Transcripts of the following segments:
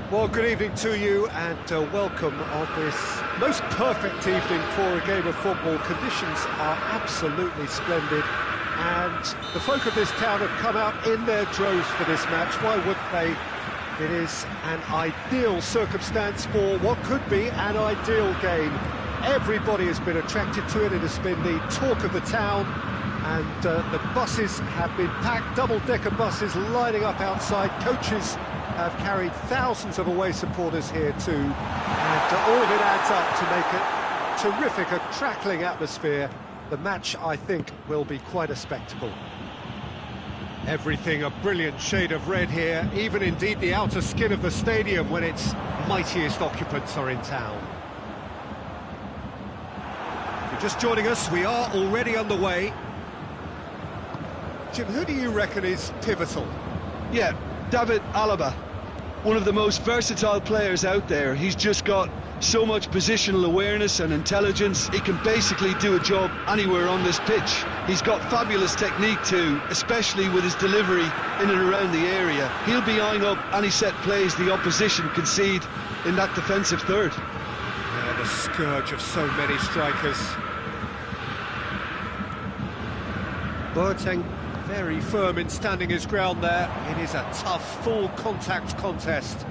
Well, good evening to you and welcome on this most perfect evening for a game of football. Conditions are absolutely splendid and the folk of this town have come out in their droves for this match. Why wouldn't they? It is an ideal circumstance for what could be an ideal game. Everybody has been attracted to it. It has been the talk of the town, and the buses have been packed, double-decker buses lining up outside. Coaches have carried thousands of away supporters here too, and all of it adds up to make it terrific, a crackling atmosphere. The match, I think, will be quite a spectacle. Everything a brilliant shade of red here, even indeed the outer skin of the stadium when its mightiest occupants are in town. If you're just joining us, we are already underway. Jim, who do you reckon is pivotal? Yeah, David Alaba, one of the most versatile players out there. He's just got so much positional awareness and intelligence. He can basically do a job anywhere on this pitch. He's got fabulous technique too, especially with his delivery in and around the area. He'll be eyeing up any set plays the opposition concede in that defensive third. Yeah, the scourge of so many strikers. Boateng very firm in standing his ground there. It is a tough, full contact contest.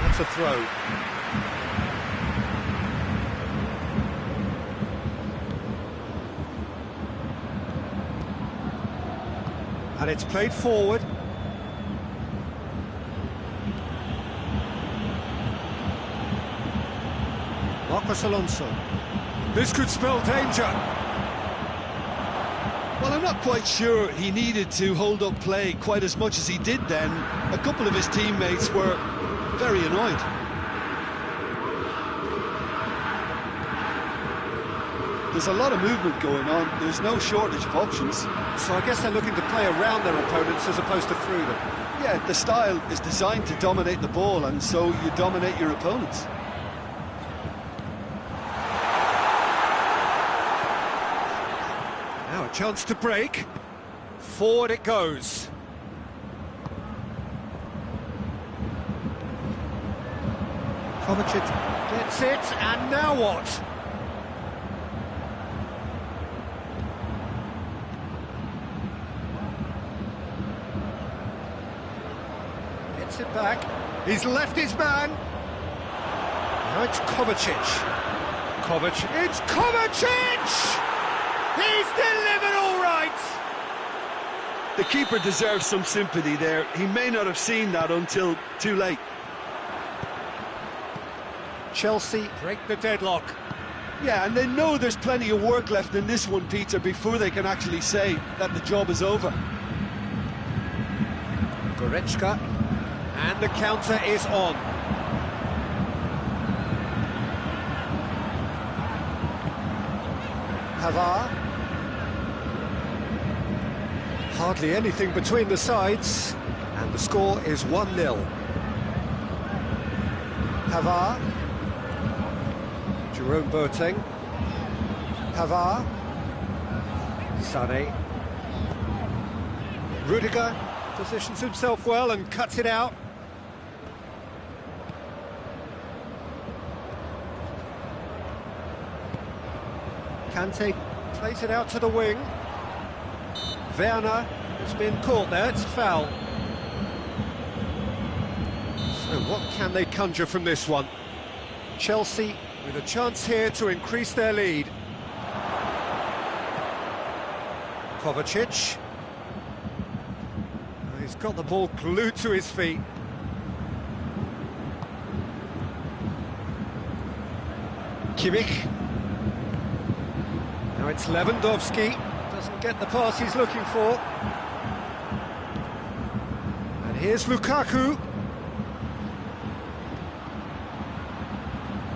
That's a throw. And it's played forward. Marcos Alonso. This could spell danger. Well, I'm not quite sure he needed to hold up play quite as much as he did then. A couple of his teammates were very annoyed. There's a lot of movement going on. There's no shortage of options. So I guess they're looking to play around their opponents as opposed to through them. Yeah, the style is designed to dominate the ball, and so you dominate your opponents. Now a chance to break. Forward it goes. Kovacic gets it, and now what? Gets it back. He's left his man. Now it's Kovacic. It's Kovacic! He's delivered all right! The keeper deserves some sympathy there. He may not have seen that until too late. Chelsea break the deadlock. Yeah, and they know there's plenty of work left in this one, Peter, before they can actually say that the job is over. Goretzka, and the counter is on. Pavard. Hardly anything between the sides, and the score is 1-0. Pavard. Jerome Boateng. Pavard. Sané. Rudiger positions himself well and cuts it out. Kante plays it out to the wing. Werner has been caught there, it's a foul. So what can they conjure from this one? Chelsea with a chance here to increase their lead. Kovacic. He's got the ball glued to his feet. Kimmich. Now it's Lewandowski. Doesn't get the pass he's looking for. And here's Lukaku.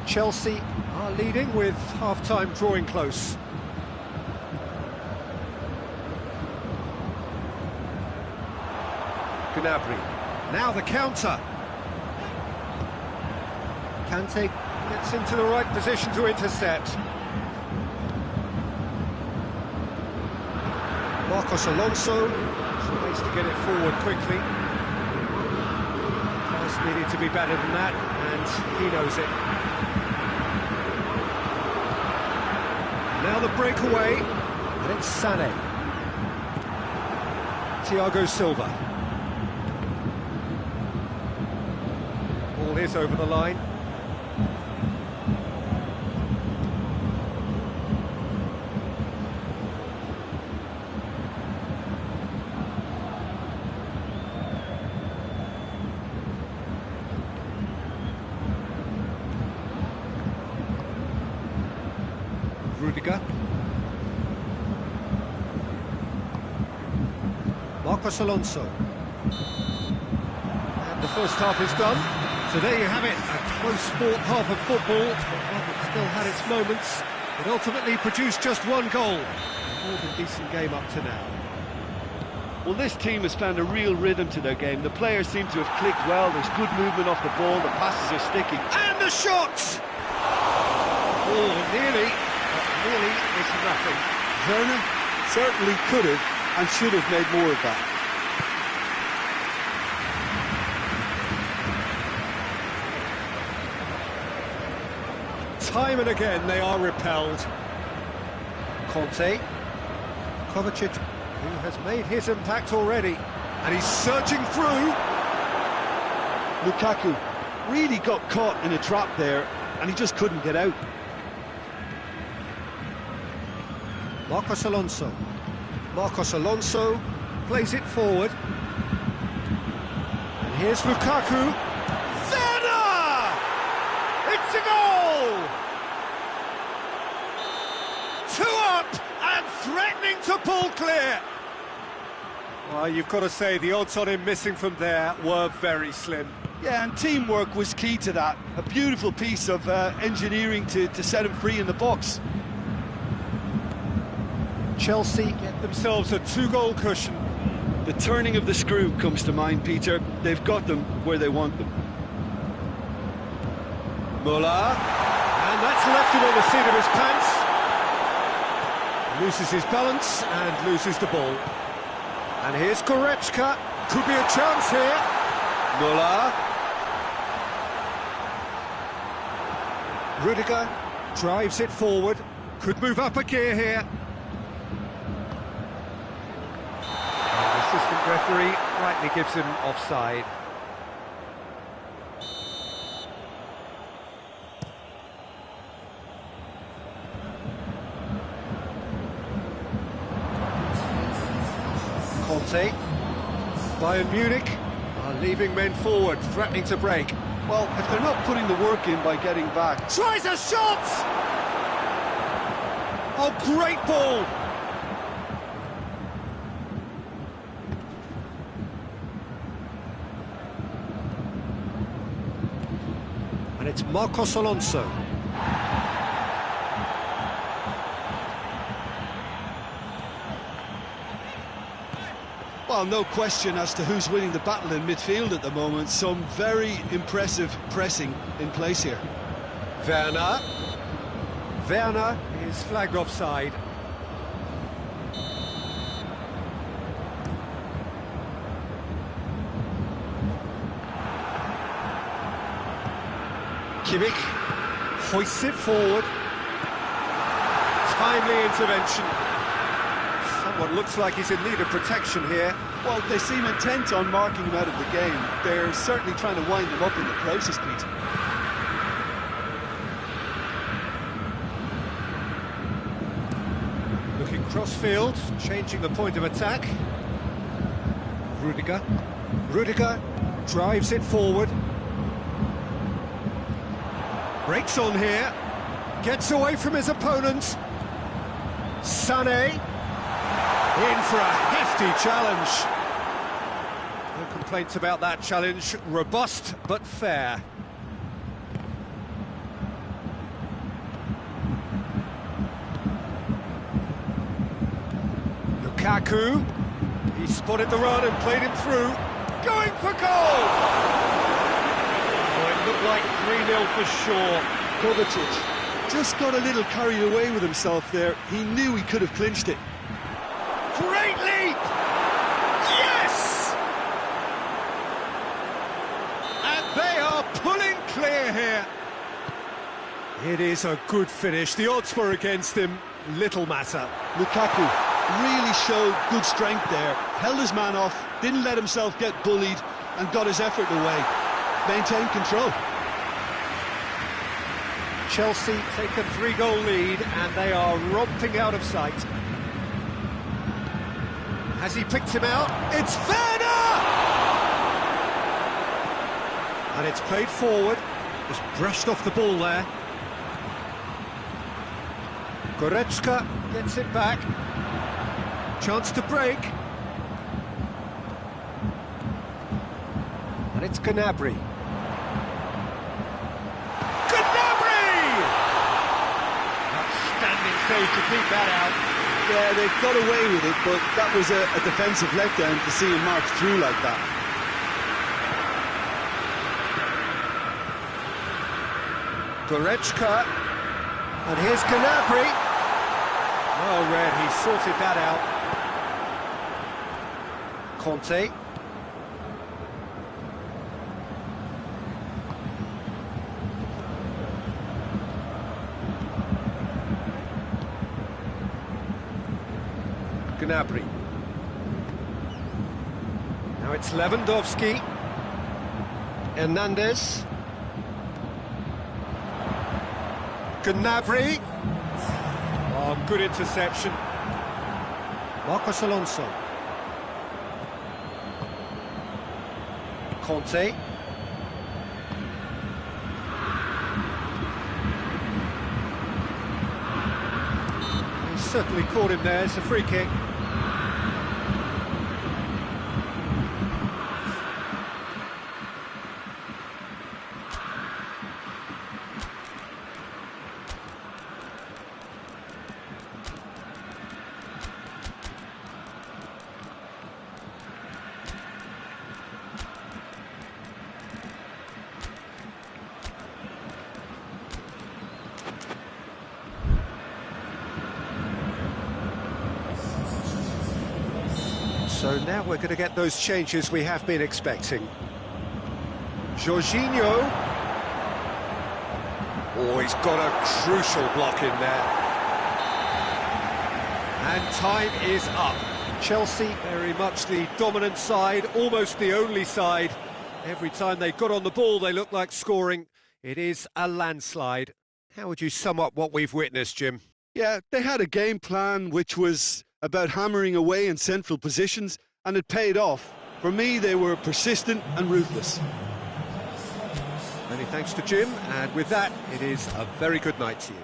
Chelsea are leading with half-time drawing close. Gnabry. Now the counter. Kante gets into the right position to intercept. Marcos Alonso trying Tries to get it forward quickly. Pass needed to be better than that, and he knows it. Now the breakaway, and it's Sané. Thiago Silva. Ball is over the line. Rudiger. Marcos Alonso. And the first half is done. So there you have it, a close-fought half of football. It still had its moments. It ultimately produced just one goal. More than decent game up to now. Well, this team has found a real rhythm to their game. The players seem to have clicked well. There's good movement off the ball. The passes are sticky. And the shot! Oh, nearly, but nearly is nothing. Werner certainly could have and should have made more of that. Time and again they are repelled. Conte. Kovacic, who has made his impact already. And he's surging through. Lukaku really got caught in a trap there, and he just couldn't get out. Marcos Alonso. Marcos Alonso plays it forward. And here's Lukaku. Werner! It's a goal! 2 up and threatening to pull clear. Well, you've got to say the odds on him missing from there were very slim. Yeah, and teamwork was key to that. A beautiful piece of engineering to set him free in the box. Chelsea get themselves a 2-goal cushion. The turning of the screw comes to mind, Peter. They've got them where they want them. Muller, and that's left him on the seat of his pants. Loses his balance and loses the ball. And here's Goretzka. Could be a chance here. Muller. Rudiger drives it forward. Could move up a gear here. The assistant referee rightly gives him offside. Conte. Bayern Munich are leaving men forward, threatening to break. Well, if they're not putting the work in by getting back... Tries a shot! Oh, great ball! And it's Marcos Alonso. Well, no question as to who's winning the battle in midfield at the moment. Some very impressive pressing in place here. Werner. Werner is flagged offside. Kimmich hoists it forward. Timely intervention. Someone looks like he's in need of protection here. Well, they seem intent on marking him out of the game. They're certainly trying to wind him up in the process, Peter. Looking cross-field, changing the point of attack. Rudiger. Rudiger drives it forward. Breaks on here. Gets away from his opponent. Sané. In for a hefty challenge. No complaints about that challenge. Robust but fair. Lukaku. He spotted the run and played him through. Going for goal! Oh, it looked like 3-0 for sure. Kovacic just got a little carried away with himself there. He knew he could have clinched it. Great leap! Yes! It is a good finish. The odds were against him. Little matter. Lukaku really showed good strength there. Held his man off, didn't let himself get bullied, and got his effort away. Maintained control. Chelsea take a 3-goal lead, and they are romping out of sight. Has he picked him out? It's Werner! And it's played forward. Just brushed off the ball there. Goretzka gets it back. Chance to break. And it's Gnabry. Gnabry! Outstanding save to keep that out. Yeah, they got away with it, but that was a defensive letdown to see him march through like that. Goretzka. And here's Gnabry. Well read, he sorted that out. Conte. Gnabry. Now it's Lewandowski. Hernandez. Gnabry. Oh, good interception. Marcos Alonso. Conte. He's certainly caught him there. It's a free kick. So now we're going to get those changes we have been expecting. Jorginho. Oh, he's got a crucial block in there. And time is up. Chelsea, very much the dominant side, almost the only side. Every time they got on the ball, they looked like scoring. It is a landslide. How would you sum up what we've witnessed, Jim? Yeah, they had a game plan which was about hammering away in central positions, and it paid off. For me, they were persistent and ruthless. Many thanks to Jim, and with that, it is a very good night to you.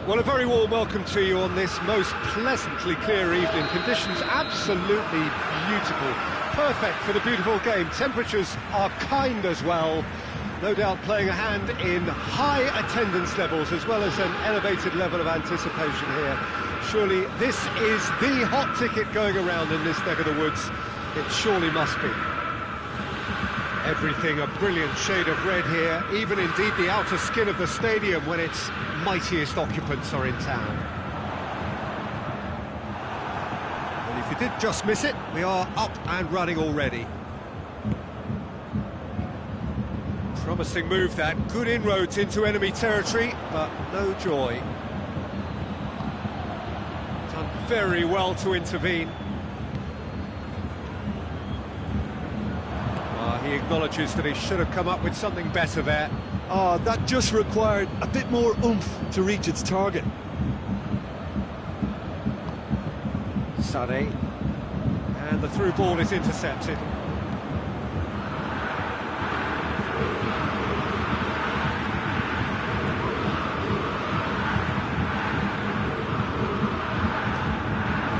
Well, a very warm welcome to you on this most pleasantly clear evening. Conditions absolutely beautiful. Perfect for the beautiful game. Temperatures are kind as well. no doubt playing a hand in high attendance levels as well as an elevated level of anticipation here. Surely this is the hot ticket going around in this neck of the woods. It surely must be. Everything a brilliant shade of red here, even indeed the outer skin of the stadium when its mightiest occupants are in town. And if you did just miss it, we are up and running already. Promising move that, good inroads into enemy territory, but no joy. Done very well to intervene. He acknowledges that he should have come up with something better there. That just required a bit more oomph to reach its target. Sané, and the through ball is intercepted.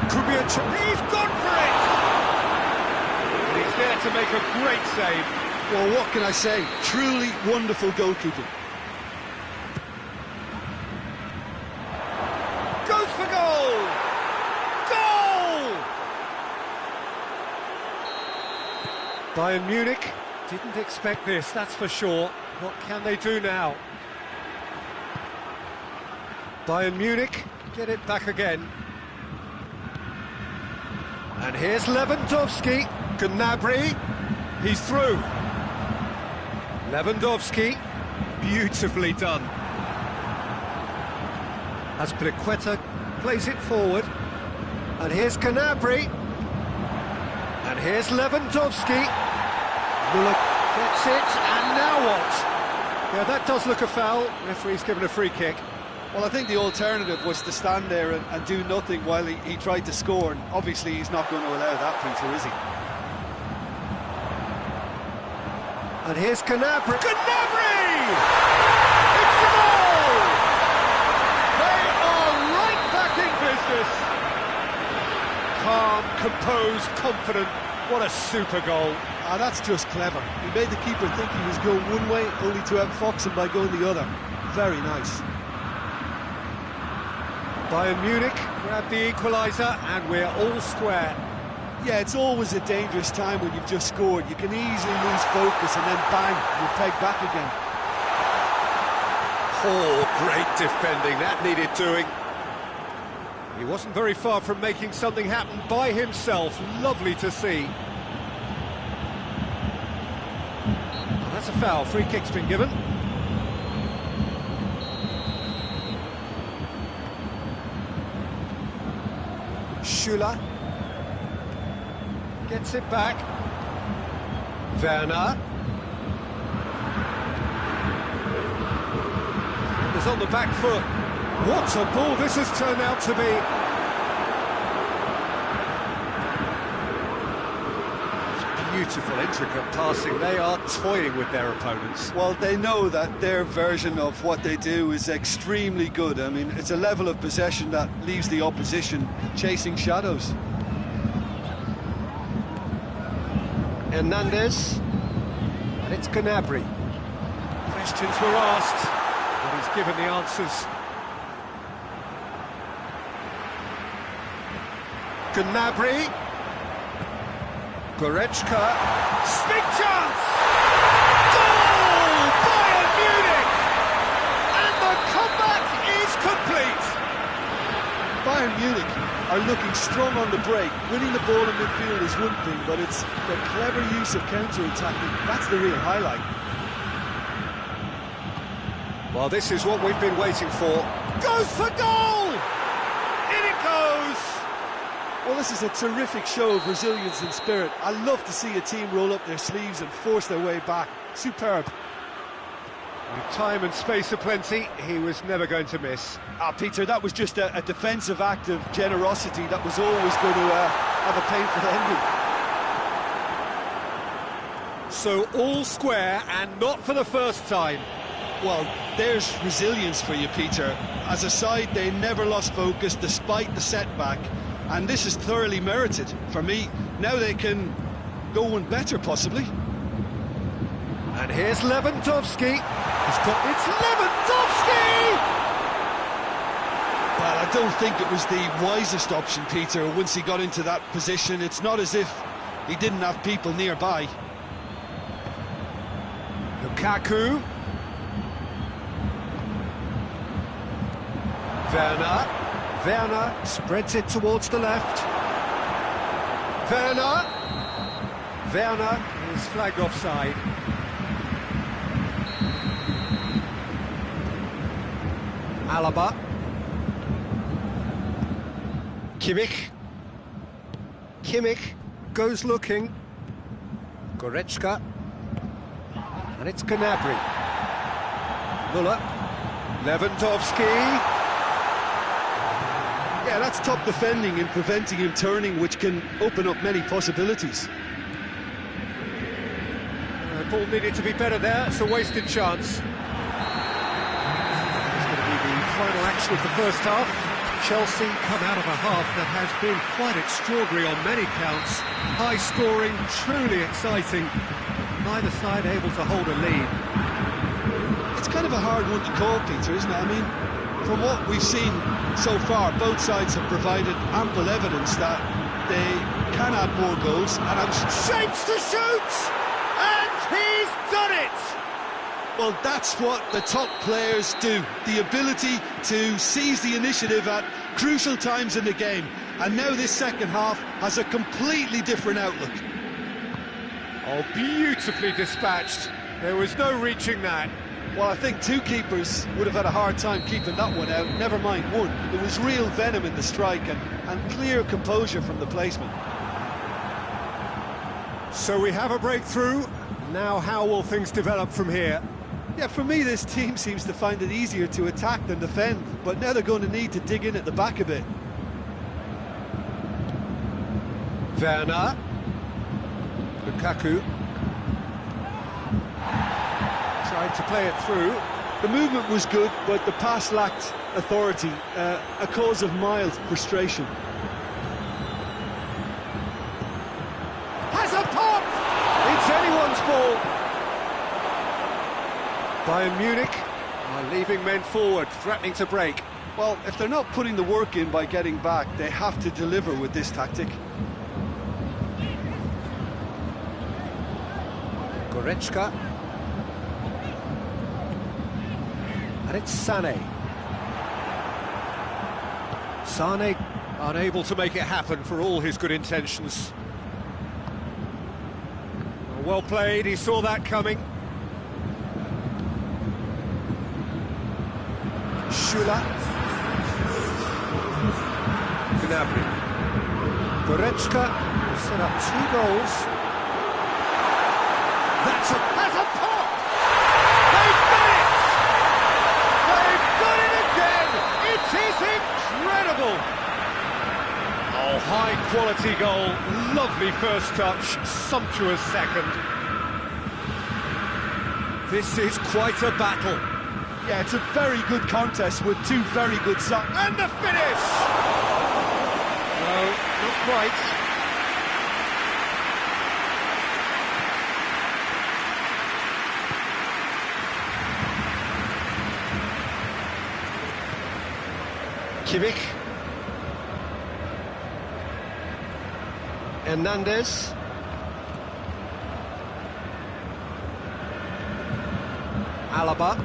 Could be a chance. He's gone for it! And he's there to make a great save. Well, what can I say? Truly wonderful goalkeeping. Goes for goal! Goal! Bayern Munich didn't expect this, that's for sure. What can they do now? Bayern Munich get it back again. And here's Lewandowski, Gnabry, he's through. Lewandowski, beautifully done. As Pliqueta plays it forward. And here's Gnabry. And here's Lewandowski. Müller gets it, and now what? Yeah, that does look a foul. Referee's given a free kick. Well, I think the alternative was to stand there and do nothing while he tried to score, and obviously he's not going to allow that, Peter, is he? And here's Gnabry. Gnabry! It's a goal! They are right back in business. Calm, composed, confident. What a super goal. That's just clever. He made the keeper think he was going one way, only to outfox him by going the other. Very nice. Bayern Munich grab the equaliser, and we're all square. Yeah, it's always a dangerous time when you've just scored. You can easily lose focus and then bang, you're pegged back again. Oh, great defending, that needed doing. He wasn't very far from making something happen by himself. Lovely to see. And that's a foul, free kick's been given. Schüller gets it back. Werner. Defenders on the back foot. What a ball this has turned out to be. It's beautiful, intricate passing. They are toying with their opponents. Well, they know that their version of what they do is extremely good. I mean, it's a level of possession that leaves the opposition chasing shadows. Hernandez, and it's Gnabry. Questions were asked, but he's given the answers. Gnabry, Goretzka, big chance! Goal! Bayern Munich! And the comeback is complete! Bayern Munich are looking strong on the break. Winning the ball in midfield is one thing, but it's the clever use of counter-attacking. That's the real highlight. Well, this is what we've been waiting for. Goes for goal! In it goes! Well, this is a terrific show of resilience and spirit. I love to see a team roll up their sleeves and force their way back. Superb. With time and space aplenty, he was never going to miss. Peter, that was just a defensive act of generosity that was always going to have a painful ending. So all square, and not for the first time. Well, there's resilience for you, Peter. As a side, they never lost focus despite the setback, and this is thoroughly merited. For me, now they can go one better, possibly. And here's Lewandowski. It's Lewandowski! Well, I don't think it was the wisest option, Peter, once he got into that position. It's not as if he didn't have people nearby. Lukaku. Werner spreads it towards the left. Werner is flagged offside. Alaba. Kimmich goes looking. Goretzka. And it's Gnabry. Müller. Lewandowski. Yeah, that's top defending and preventing him turning, which can open up many possibilities. Ball needed to be better there, it's a wasted chance. It's going to be the final action of the first half. Chelsea come out of a half that has been quite extraordinary on many counts. High scoring, truly exciting. Neither side able to hold a lead. It's kind of a hard one to call, Peter, isn't it? I mean, from what we've seen so far, both sides have provided ample evidence that they can add more goals, and I'm shapes to shoot, and he's done it. Well, that's what the top players do, the ability to seize the initiative at crucial times in the game, and now this second half has a completely different outlook. Oh, beautifully dispatched. There was no reaching that. Well, I think two keepers would have had a hard time keeping that one out, never mind one. There was real venom in the strike and clear composure from the placement. So we have a breakthrough. Now how will things develop from here? Yeah, for me this team seems to find it easier to attack than defend, but now they're going to need to dig in at the back a bit. Werner. Lukaku. Tried to play it through. The movement was good, but the pass lacked authority, a cause of mild frustration. Has a pop! It's anyone's ball. Bayern Munich are leaving men forward, threatening to break. Well, if they're not putting the work in by getting back, they have to deliver with this tactic. Goretzka. And it's Sané. Sané unable to make it happen for all his good intentions. Well played, he saw that coming. Schüller. Gnabry. Goretzka set up 2 goals. That's a pop! They've done it! They've done it again! It is incredible! Oh, high quality goal, lovely first touch, sumptuous second. This is quite a battle. Yeah, it's a very good contest with two very good sides. And the finish! No, not quite. Kimmich. Hernandez. Alaba.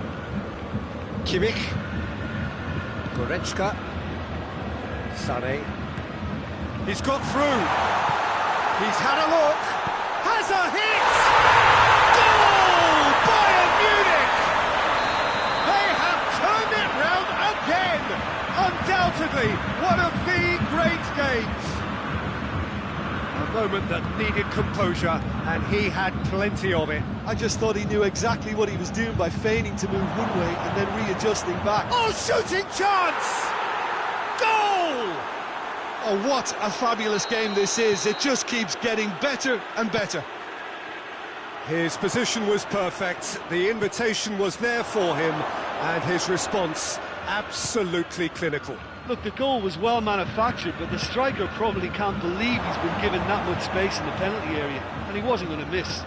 Kimmich. Goretzka. Sané. He's got through. He's had a look. Has a hit! Goal! Bayern Munich! They have turned it round again! Undoubtedly, one of the great games. A moment that needed composure, and he had plenty of it. I just thought he knew exactly what he was doing by feigning to move one way and then readjusting back. Oh, shooting chance! Goal! Oh, what a fabulous game this is. It just keeps getting better and better. His position was perfect, the invitation was there for him, and his response absolutely clinical. Look, the goal was well manufactured, but the striker probably can't believe he's been given that much space in the penalty area, and he wasn't going to miss.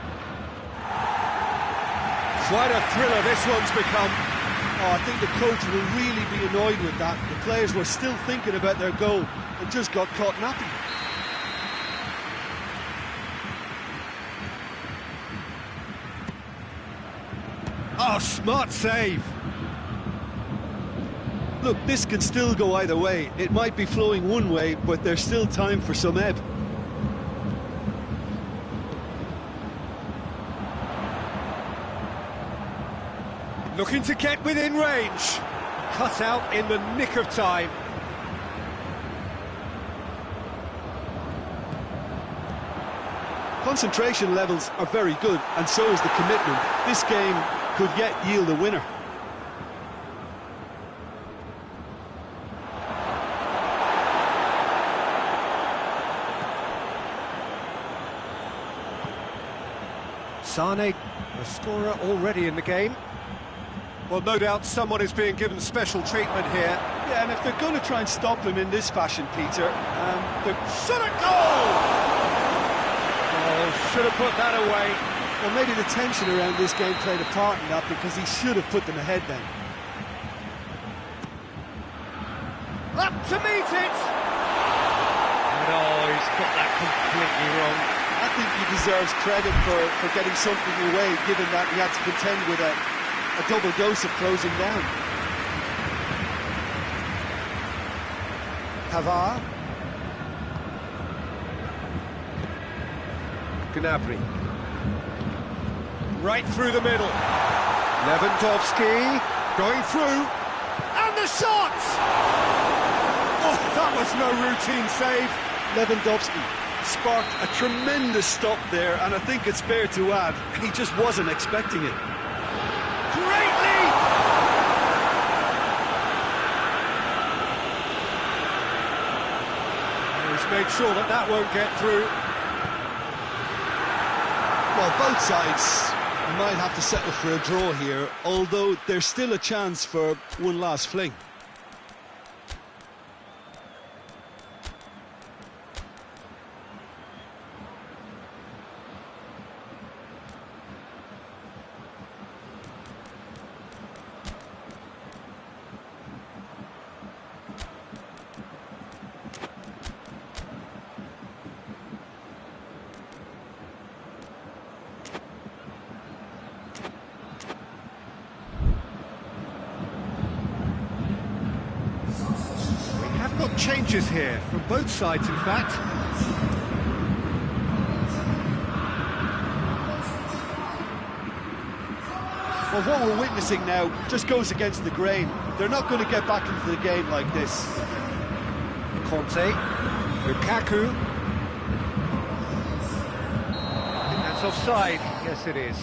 Quite a thriller this one's become. Oh, I think the coach will really be annoyed with that. The players were still thinking about their goal and just got caught napping. Oh, smart save. Look, this can still go either way. It might be flowing one way, but there's still time for some ebb. Looking to get within range. Cut out in the nick of time. Concentration levels are very good, and so is the commitment. This game could yet yield a winner. Sane, a scorer already in the game. Well, no doubt someone is being given special treatment here. Yeah, and if they're going to try and stop him in this fashion, Peter, they're... Should have goal! Oh, should have put that away. Well, maybe the tension around this game played a part in that, because he should have put them ahead then. Up to meet it! And oh, he's got that completely wrong. I think he deserves credit for getting something away, given that he had to contend with a double dose of closing down. Pavard. Gnabry. Right through the middle. Lewandowski going through. And the shot! Oh, that was no routine save. Lewandowski sparked a tremendous stop there, and I think it's fair to add, he just wasn't expecting it. Great leap! He's made sure that that won't get through. Well, both sides might have to settle for a draw here, although there's still a chance for one last fling. Got changes here from both sides, in fact. Well, what we're witnessing now just goes against the grain. They're not going to get back into the game like this. Conte, Lukaku. I think that's offside. Yes, it is.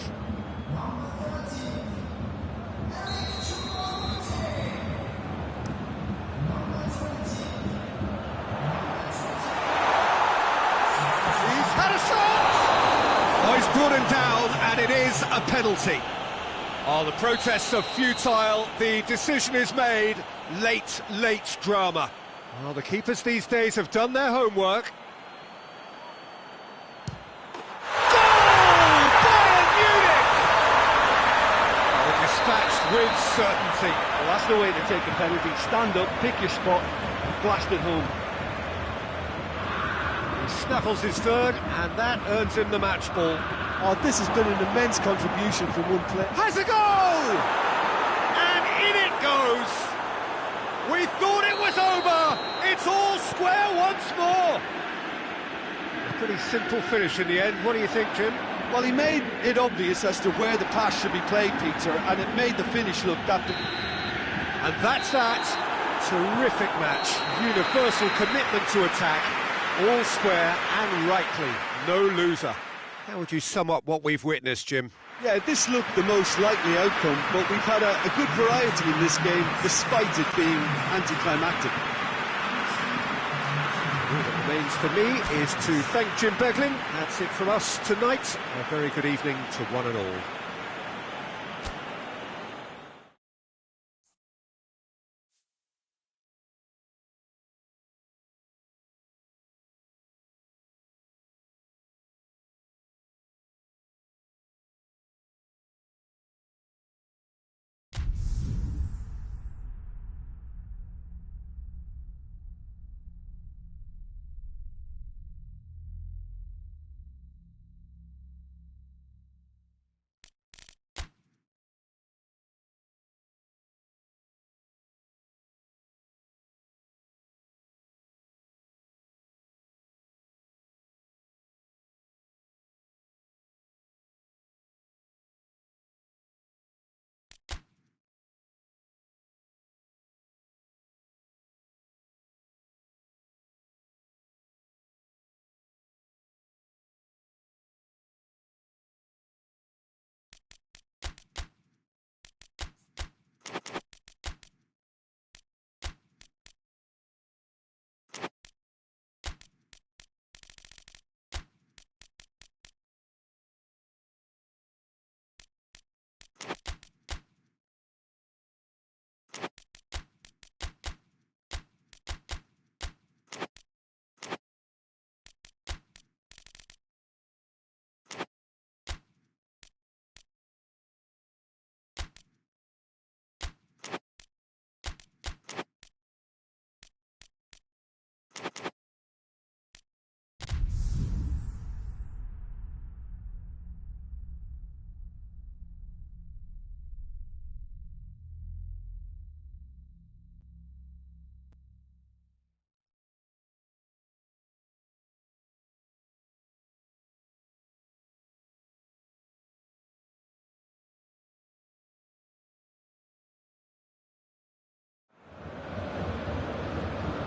Brought him down, and it is a penalty. Oh, the protests are futile. The decision is made. Late drama. Well, the keepers these days have done their homework. Goal! Bayern Munich! Oh, dispatched with certainty. Well, that's the way to take a penalty. Stand up, pick your spot, blast it home. He snaffles his third, and that earns him the match ball. Oh, this has been an immense contribution from one player. Has a goal! And in it goes! We thought it was over! It's all square once more! A pretty simple finish in the end. What do you think, Jim? Well, he made it obvious as to where the pass should be played, Peter, and it made the finish look that... And that's that. Terrific match. Universal commitment to attack. All square and rightly. No loser. How would you sum up what we've witnessed, Jim? Yeah, this looked the most likely outcome, but we've had a good variety in this game, despite it being anticlimactic. All that remains for me is to thank Jim Beglin. That's it from us tonight. A very good evening to one and all.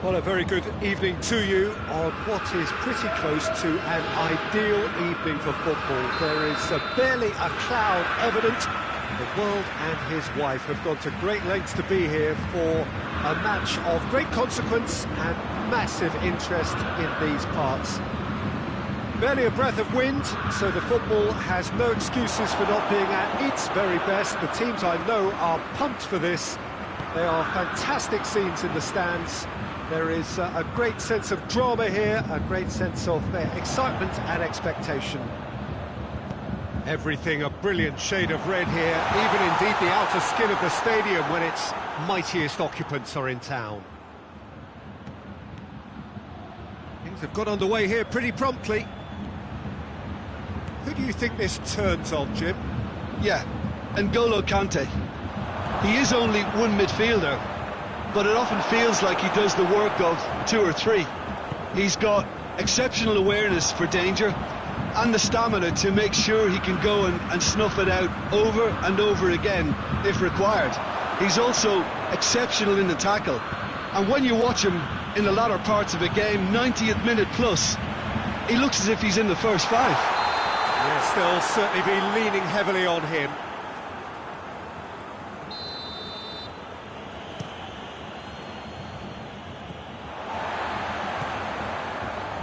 Well, a very good evening to you on what is pretty close to an ideal evening for football. There is barely a cloud evident. The world and his wife have gone to great lengths to be here for a match of great consequence and massive interest in these parts. Barely a breath of wind, so the football has no excuses for not being at its very best. The teams I know are pumped for this. They are fantastic scenes in the stands. There is a great sense of drama here, a great sense of excitement and expectation. Everything a brilliant shade of red here, even indeed the outer skin of the stadium when its mightiest occupants are in town. Things have got underway here pretty promptly. Who do you think this turns on, Jim? Yeah, N'Golo Kante. He is only one midfielder, but it often feels like he does the work of two or three. He's got exceptional awareness for danger and the stamina to make sure he can go and snuff it out over and over again if required. He's also exceptional in the tackle, and when you watch him in the latter parts of a game, 90th minute plus, he looks as if he's in the first five. Yes, they'll certainly be leaning heavily on him.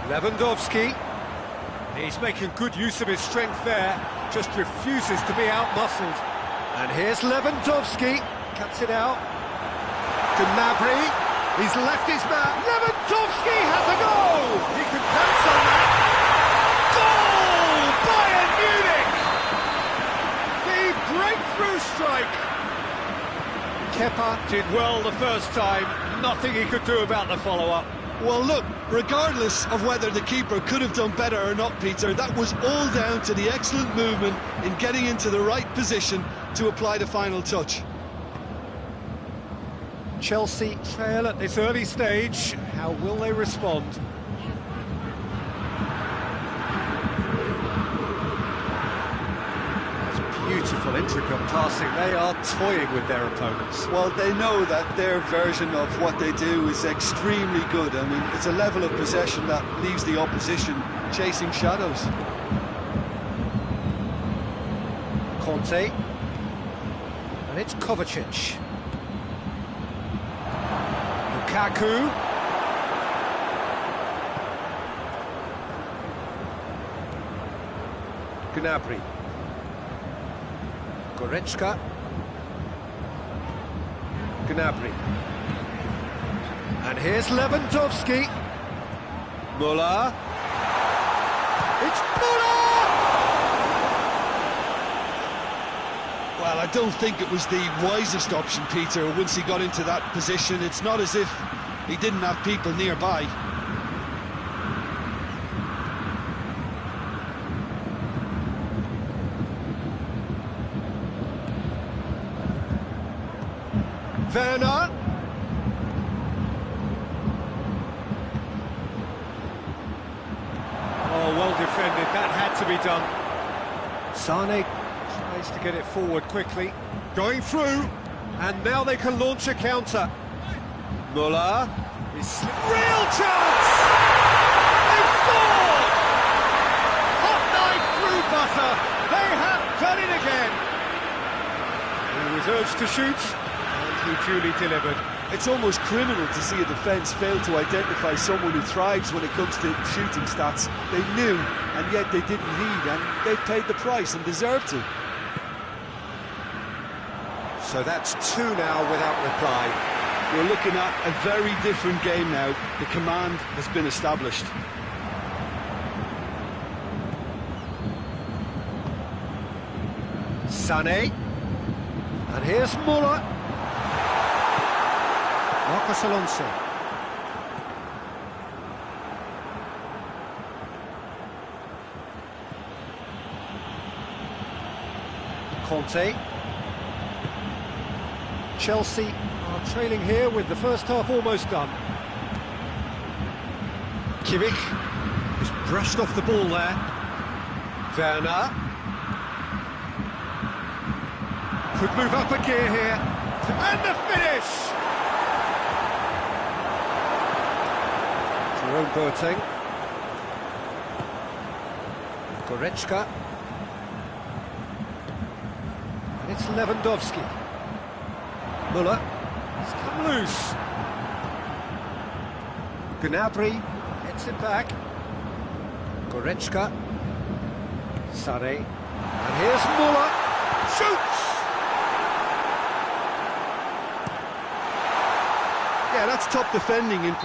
Lewandowski, he's making good use of his strength there, just refuses to be out-muscled. And here's Lewandowski, cuts it out. Gnabry, he's left his man. Lewandowski has a goal! He can pounce on that. Goal! Bayern Munich! The breakthrough strike! Kepa did well the first time, nothing he could do about the follow-up. Well, look, regardless of whether the keeper could have done better or not, Peter, that was all down to the excellent movement in getting into the right position to apply the final touch. Chelsea trail at this early stage. How will they respond? Beautiful, intricate passing. They are toying with their opponents. Well, they know that their version of what they do is extremely good. I mean, it's a level of possession that leaves the opposition chasing shadows. Conte. And it's Kovacic. Lukaku. Gnabry. Goretzka. Gnabry. And here's Lewandowski. Müller. It's Müller! Well, I don't think it was the wisest option, Peter, once he got into that position. It's not as if he didn't have people nearby. Werner. Oh, well defended, that had to be done. Sane tries to get it forward quickly. Going through, and now they can launch a counter. Müller. Real chance! They've scored! Hot knife through butter. They have done it again. He was urged to shoot. He duly delivered. It's almost criminal to see a defence fail to identify someone who thrives when it comes to shooting stats. They knew, and yet they didn't heed, and they've paid the price and deserve to. So that's two now without reply. We're looking at a very different game now. The command has been established. Sané. And here's Müller. Marcos Alonso. Conte. Chelsea are trailing here with the first half almost done. Kimmich has brushed off the ball there. Werner. Could move up a gear here. And the finish! Jerome Boateng. Goretzka. And it's Lewandowski. Müller. It's come loose. Gnabry gets it back. Goretzka. Sarri. And here's Müller. Shoots! Yeah, that's top defending.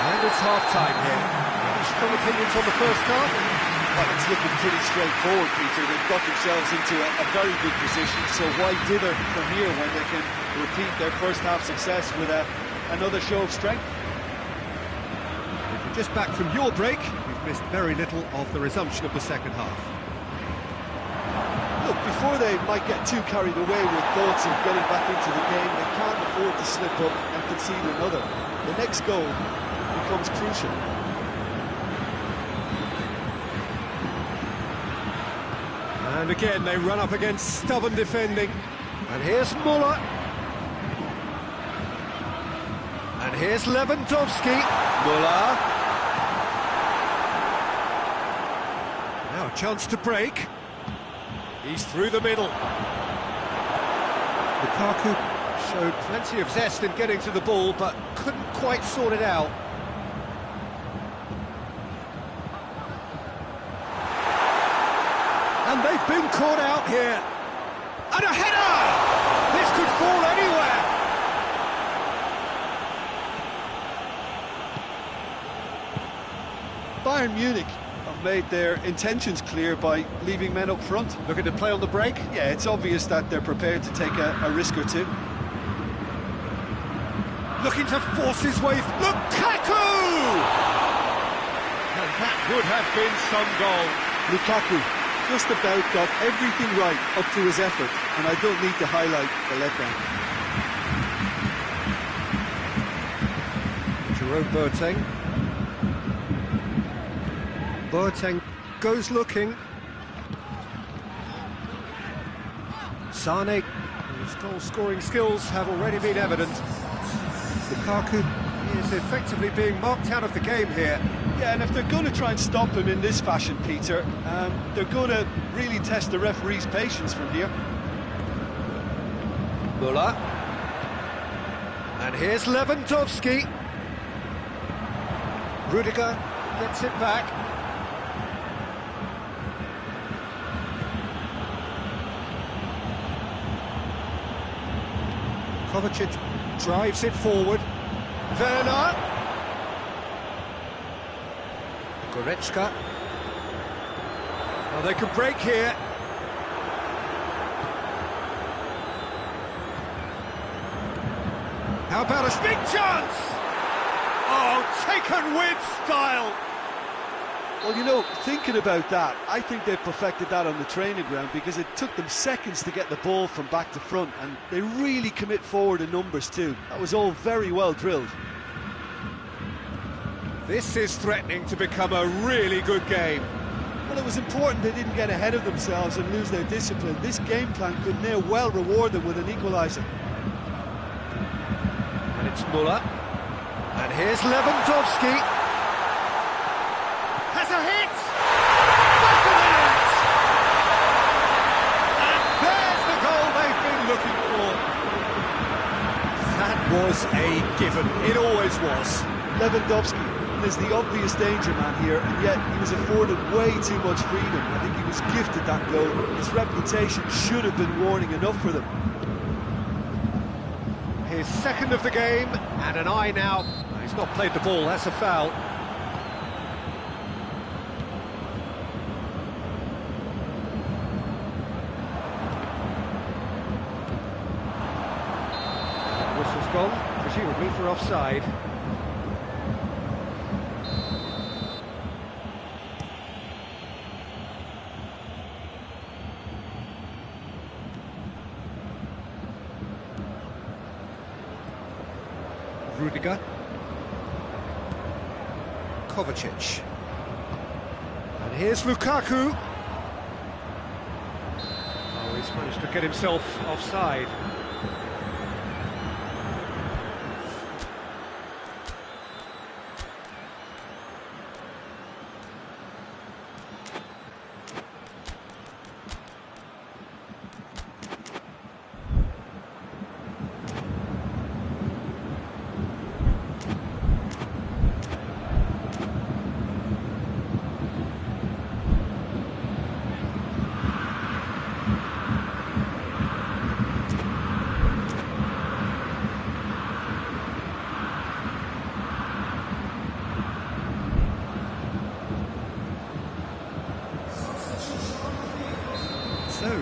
And it's half-time here. Any strong opinions on the first half? Well, it's looking pretty straightforward, Peter. They've got themselves into a very good position, so why dither from here when they can repeat their first half success with another show of strength? If you're just back from your break, you've missed very little of the resumption of the second half. Look, before they might get too carried away with thoughts of getting back into the game, they can't afford to slip up and concede another. The next goal becomes crucial. And again, they run up against stubborn defending. And here's Müller. And here's Lewandowski. Müller. Now a chance to break. He's through the middle. Lukaku showed plenty of zest in getting to the ball, but couldn't quite sort it out. And they've been caught out here. And a header! This could fall anywhere. Bayern Munich have made their intentions clear by leaving men up front. Looking to play on the break? Yeah, it's obvious that they're prepared to take a risk or two. Looking to force his way. Lukaku! And that would have been some goal. Lukaku just about got everything right up to his effort, and I don't need to highlight the letdown. Jerome Boateng. Boateng goes looking. Sane, whose goal-scoring skills have already been evident. Lukaku is effectively being marked out of the game here. Yeah, and if they're going to try and stop him in this fashion, Peter, they're going to really test the referee's patience from here. Müller. And here's Lewandowski. Rudiger gets it back. Kovacic drives it forward. Werner. Goretzka. Well, they could break here. How about a big chance? Oh, taken with style. Well, you know, thinking about that, I think they've perfected that on the training ground because it took them seconds to get the ball from back to front, and they really commit forward in numbers too. That was all very well drilled. This is threatening to become a really good game. Well, it was important they didn't get ahead of themselves and lose their discipline. This game plan could now well reward them with an equaliser. And it's Müller. And here's Lewandowski. Has a hit! Back of the net! And there's the goal they've been looking for. That was a given. It always was. Lewandowski is the obvious danger man here, and yet he was afforded way too much freedom. I think he was gifted that goal. His reputation should have been warning enough for them. His second of the game, and an eye now. He's not played the ball, that's a foul. Whistle's gone, presumably for offside. Rudiger. Kovacic. And here's Lukaku. Oh, he's managed to get himself offside.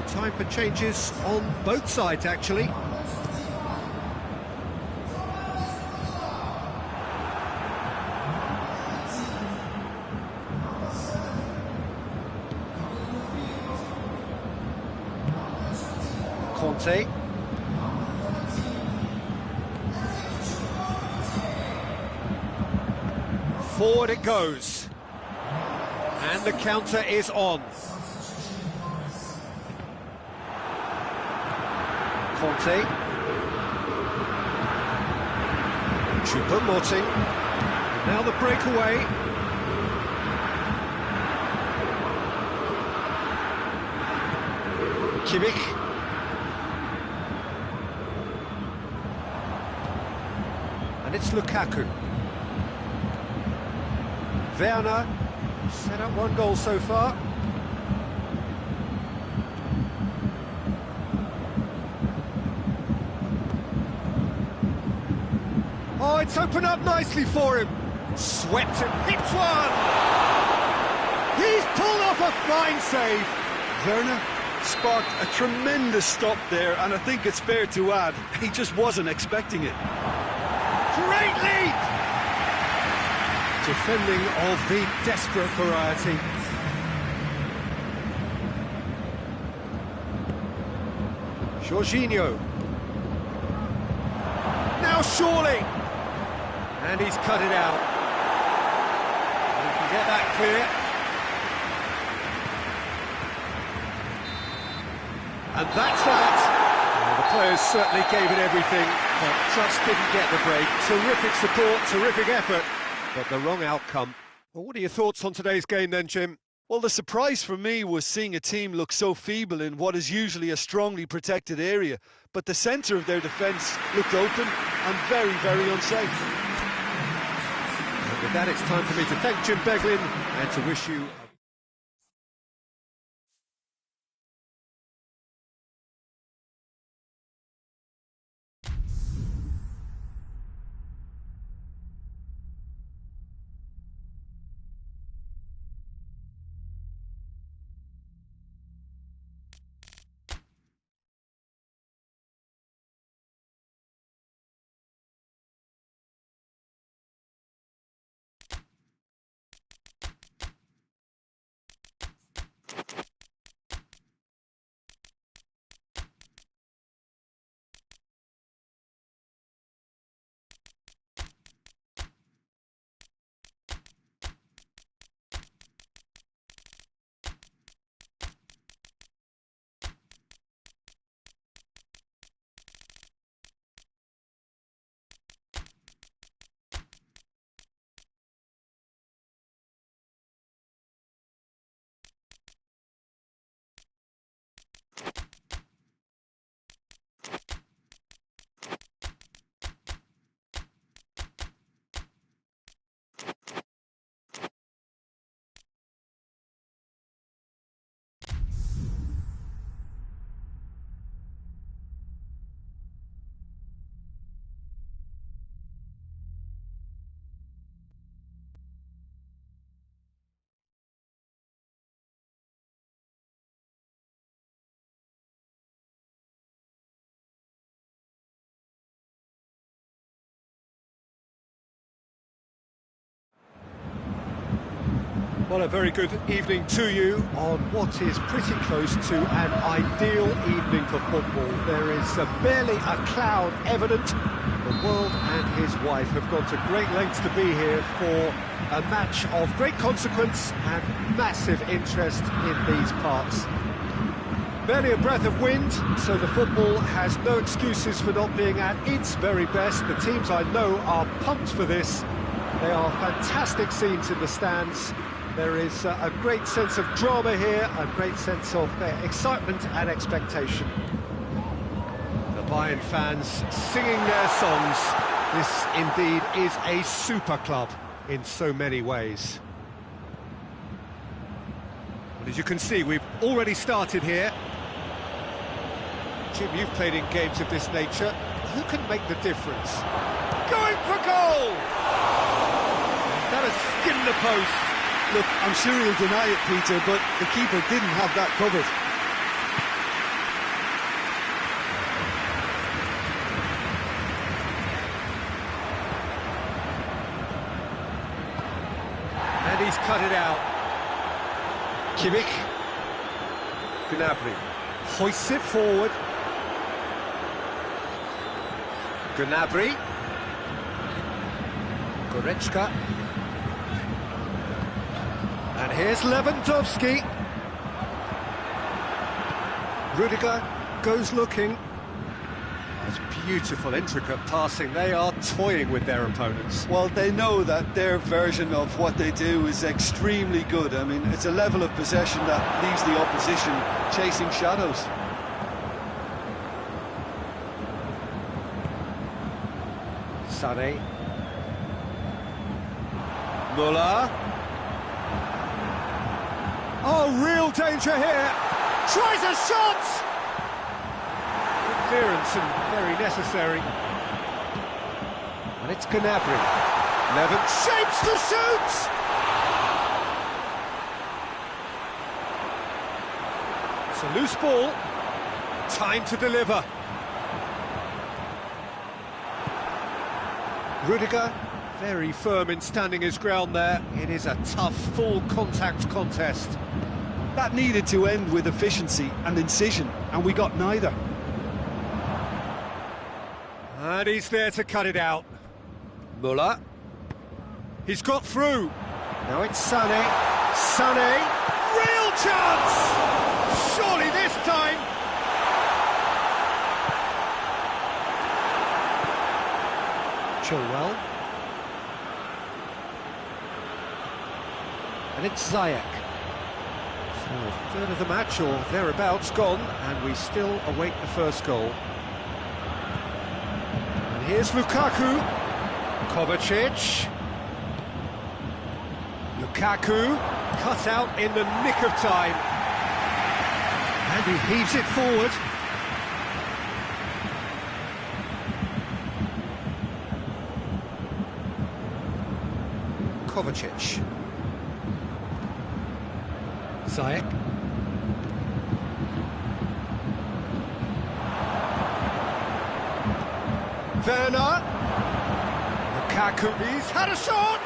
time for changes on both sides, actually. Conte. Forward it goes. And the counter is on. Conte. Choupo-Moting. Now the breakaway. Kimmich. And it's Lukaku. Werner, set up one goal so far. Oh, it's opened up nicely for him. Swept it, hits one! He's pulled off a fine save. Werner sparked a tremendous stop there, and I think it's fair to add, he just wasn't expecting it. Great leap! Defending of the desperate variety. Jorginho. Now surely! And he's cut it out. He can get that clear. And that's that. Well, the players certainly gave it everything, but just didn't get the break. Terrific support, terrific effort, but the wrong outcome. Well, what are your thoughts on today's game then, Jim? Well, the surprise for me was seeing a team look so feeble in what is usually a strongly protected area, but the centre of their defence looked open and very, very unsafe. And with that, it's time for me to thank Jim Beglin and to wish you well, a very good evening to you on what is pretty close to an ideal evening for football. There is barely a cloud evident. The world and his wife have gone to great lengths to be here for a match of great consequence and massive interest in these parts. Barely a breath of wind, so the football has no excuses for not being at its very best. The teams I know are pumped for this. They are fantastic scenes in the stands. There is a great sense of drama here, a great sense of excitement and expectation. The Bayern fans singing their songs. This indeed is a super club in so many ways. Well, as you can see, we've already started here. Jim, you've played in games of this nature. Who can make the difference? Going for goal! That has skimmed the post. Look, I'm sure he'll deny it, Peter, but the keeper didn't have that covered. And he's cut it out. Kimmich. Gnabry hoists it forward. Gnabry. Goretzka. And here's Lewandowski. Rudiger goes looking. It's beautiful, intricate passing. They are toying with their opponents. Well, they know that their version of what they do is extremely good. I mean, it's a level of possession that leaves the opposition chasing shadows. Sané. Müller. Oh, real danger here. Tries a shot! Good clearance and very necessary. And it's Gnabry. Levin shapes to shoot! It's a loose ball. Time to deliver. Rudiger, very firm in standing his ground there. It is a tough, full contact contest. That needed to end with efficiency and incision, and we got neither. And he's there to cut it out. Müller. He's got through. Now it's Sané. Sané. Real chance! Surely this time. Chilwell. And it's Ziyech. So a third of the match or thereabouts gone, and we still await the first goal. And here's Lukaku. Kovacic. Lukaku cut out in the nick of time. And he heaves it forward. Kovacic. Ziyech. Werner. Lukaku, he's had a shot!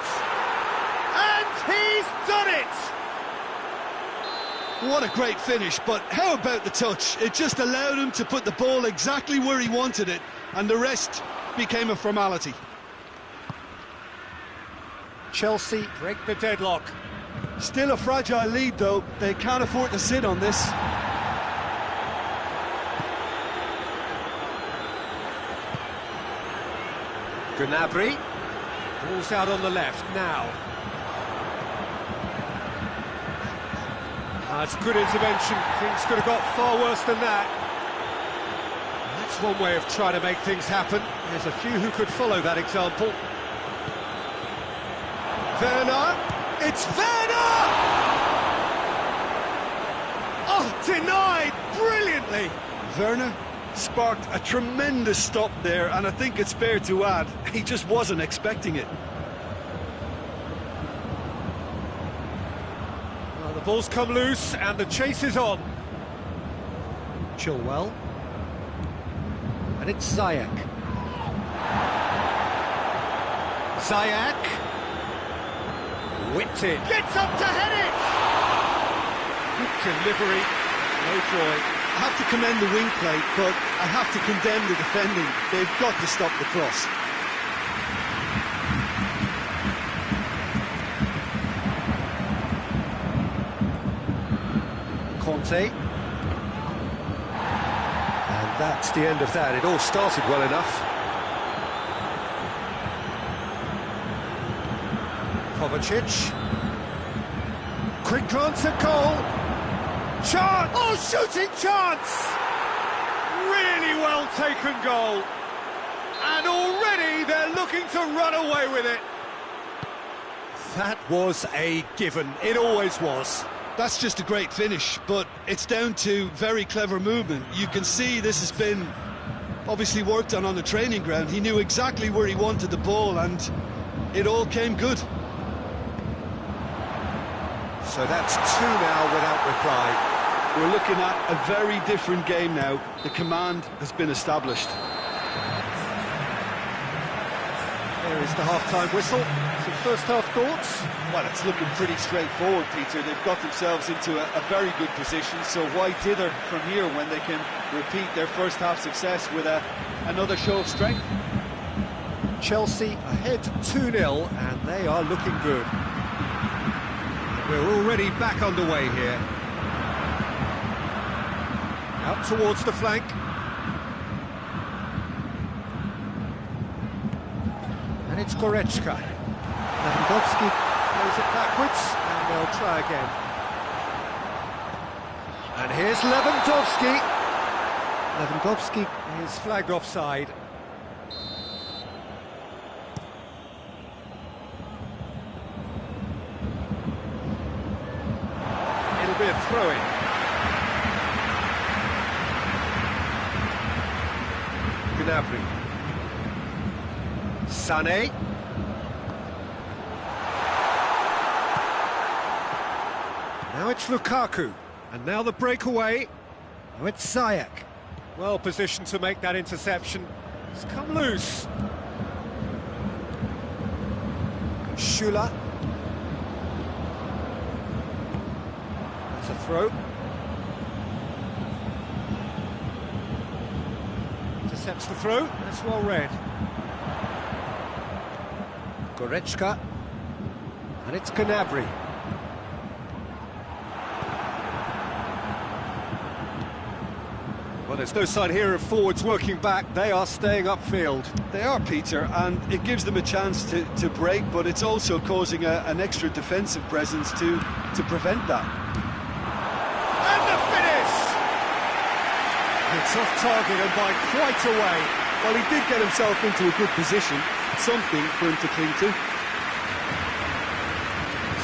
And he's done it! What a great finish, but how about the touch? It just allowed him to put the ball exactly where he wanted it, and the rest became a formality. Chelsea break the deadlock. Still a fragile lead, though. They can't afford to sit on this. Gnabry. Ball's out on the left now. That's good intervention. Things could have got far worse than that. That's one way of trying to make things happen. There's a few who could follow that example. Werner. It's Werner! Oh, denied brilliantly. Werner sparked a tremendous stop there, and I think it's fair to add, he just wasn't expecting it. Well, the ball's come loose, and the chase is on. Chilwell. And it's Ziyech. Ziyech. Whipped it. Gets up to head it! Good delivery. No joy. I have to commend the wing play, but I have to condemn the defending. They've got to stop the cross. Conte. And that's the end of that. It all started well enough. Kovacic. Quick glance at goal. Chance! Oh, shooting chance! Really well taken goal. And already they're looking to run away with it. That was a given. It always was. That's just a great finish, but it's down to very clever movement. You can see this has been obviously worked on the training ground. He knew exactly where he wanted the ball, and it all came good. So that's two now without reply. We're looking at a very different game now. The command has been established. Very There's the half-time whistle. Some first-half thoughts? Well, it's looking pretty straightforward, Peter. They've got themselves into a very good position, so why dither from here when they can repeat their first-half success with another show of strength? Chelsea ahead 2-0, and they are looking good. We're already back underway here. Out towards the flank. And it's Goretzka. Lewandowski plays it backwards, and they'll try again. And here's Lewandowski. Lewandowski is flagged offside. It'll be a throw-in. Gnabry. Sané. Now it's Lukaku, and now the breakaway. Now it's Ziyech. Well positioned to make that interception. It's come loose. Schüller. That's a throw. Intercepts the throw. That's well read. Goretzka. And it's Gnabry. Well, there's no sign here of forwards working back. They are staying upfield. They are, Peter, and it gives them a chance to break, but it's also causing an extra defensive presence to prevent that. And the finish! It's off target and by quite a way. Well, he did get himself into a good position, something for him to cling to.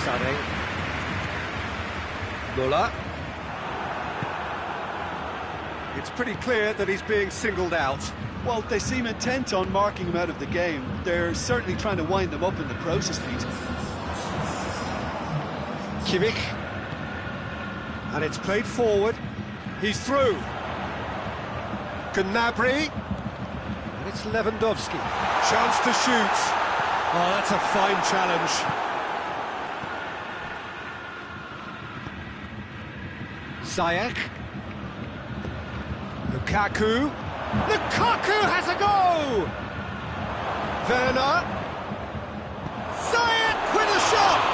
Sané. Müller. It's pretty clear that he's being singled out. Well, they seem intent on marking him out of the game. They're certainly trying to wind them up in the process, Peter. Kimmich. And it's played forward. He's through. Gnabry. And it's Lewandowski. Chance to shoot. Oh, that's a fine challenge. Ziyech. Lukaku. Lukaku has a go! Werner. Ziyech with a shot!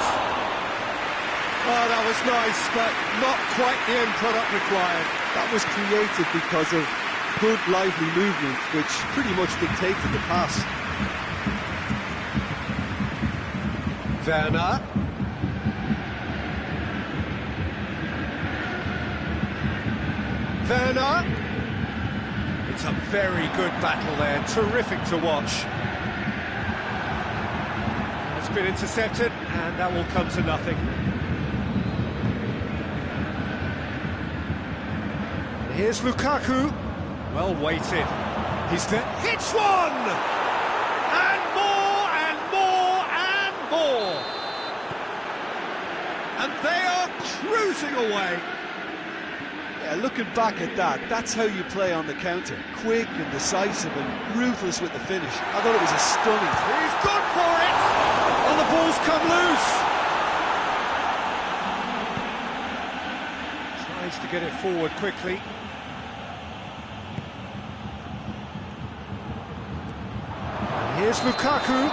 Oh, that was nice, but not quite the end product required. That was created because of good, lively movement, which pretty much dictated the pass. Werner. Werner. It's a very good battle there, terrific to watch. It's been intercepted, and that will come to nothing. And here's Lukaku. Well weighted. He's there. Hits one! And more, and more, and more! And they are cruising away. Yeah, looking back at that, that's how you play on the counter. Quick and decisive and ruthless with the finish. I thought it was a stunning. He's gone for it! And the ball's come loose! Tries to get it forward quickly. And here's Lukaku.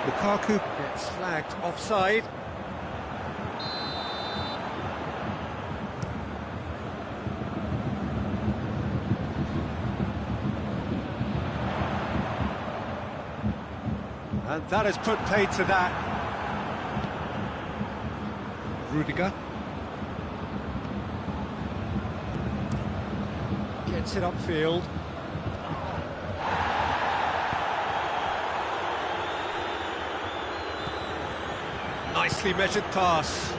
Lukaku gets flagged offside. And that has put paid to that. Rudiger. Gets it upfield. Nicely measured pass.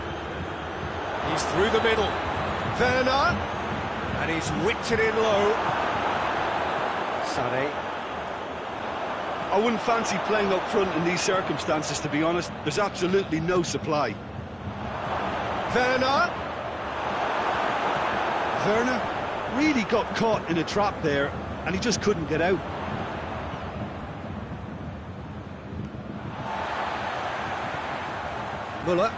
He's through the middle. Werner. And he's whipped it in low. Sané. I wouldn't fancy playing up front in these circumstances, to be honest. There's absolutely no supply. Werner. Werner really got caught in a trap there, and he just couldn't get out. Muller.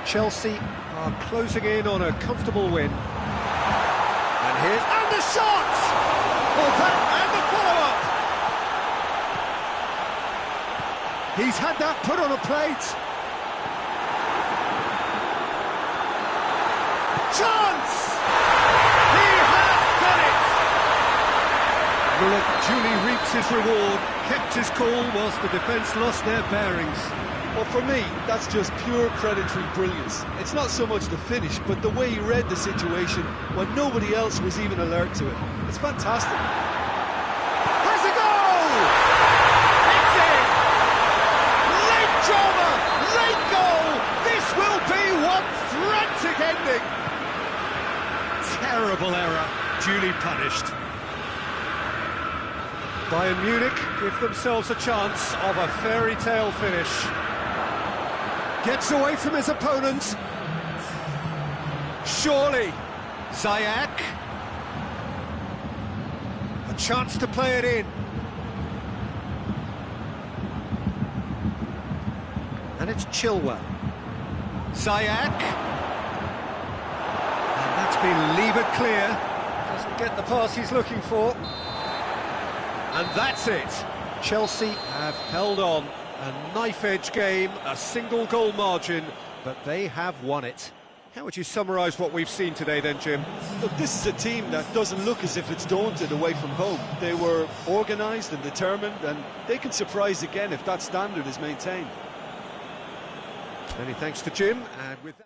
Chelsea are closing in on a comfortable win. And here's... And the shot! Well, that and the follow-up! He's had that put on a plate. Chance! He has done it! Muller duly reaps his reward, kept his cool whilst the defence lost their bearings. Well, for me, that's just pure predatory brilliance. It's not so much the finish, but the way he read the situation when nobody else was even alert to it. It's fantastic. Has a goal! It's in! Late drama! Late goal! This will be one frantic ending! Terrible error, duly punished. Bayern Munich give themselves a chance of a fairy tale finish. Gets away from his opponent. Surely. Ziyech. A chance to play it in. And it's Chilwell. Ziyech. And that's been levered clear. Doesn't get the pass he's looking for. And that's it. Chelsea have held on. A knife-edge game, a single goal margin, but they have won it. How would you summarise what we've seen today then, Jim? Look, this is a team that doesn't look as if it's daunted away from home. They were organised and determined, and they can surprise again if that standard is maintained. Many thanks to Jim, and with that...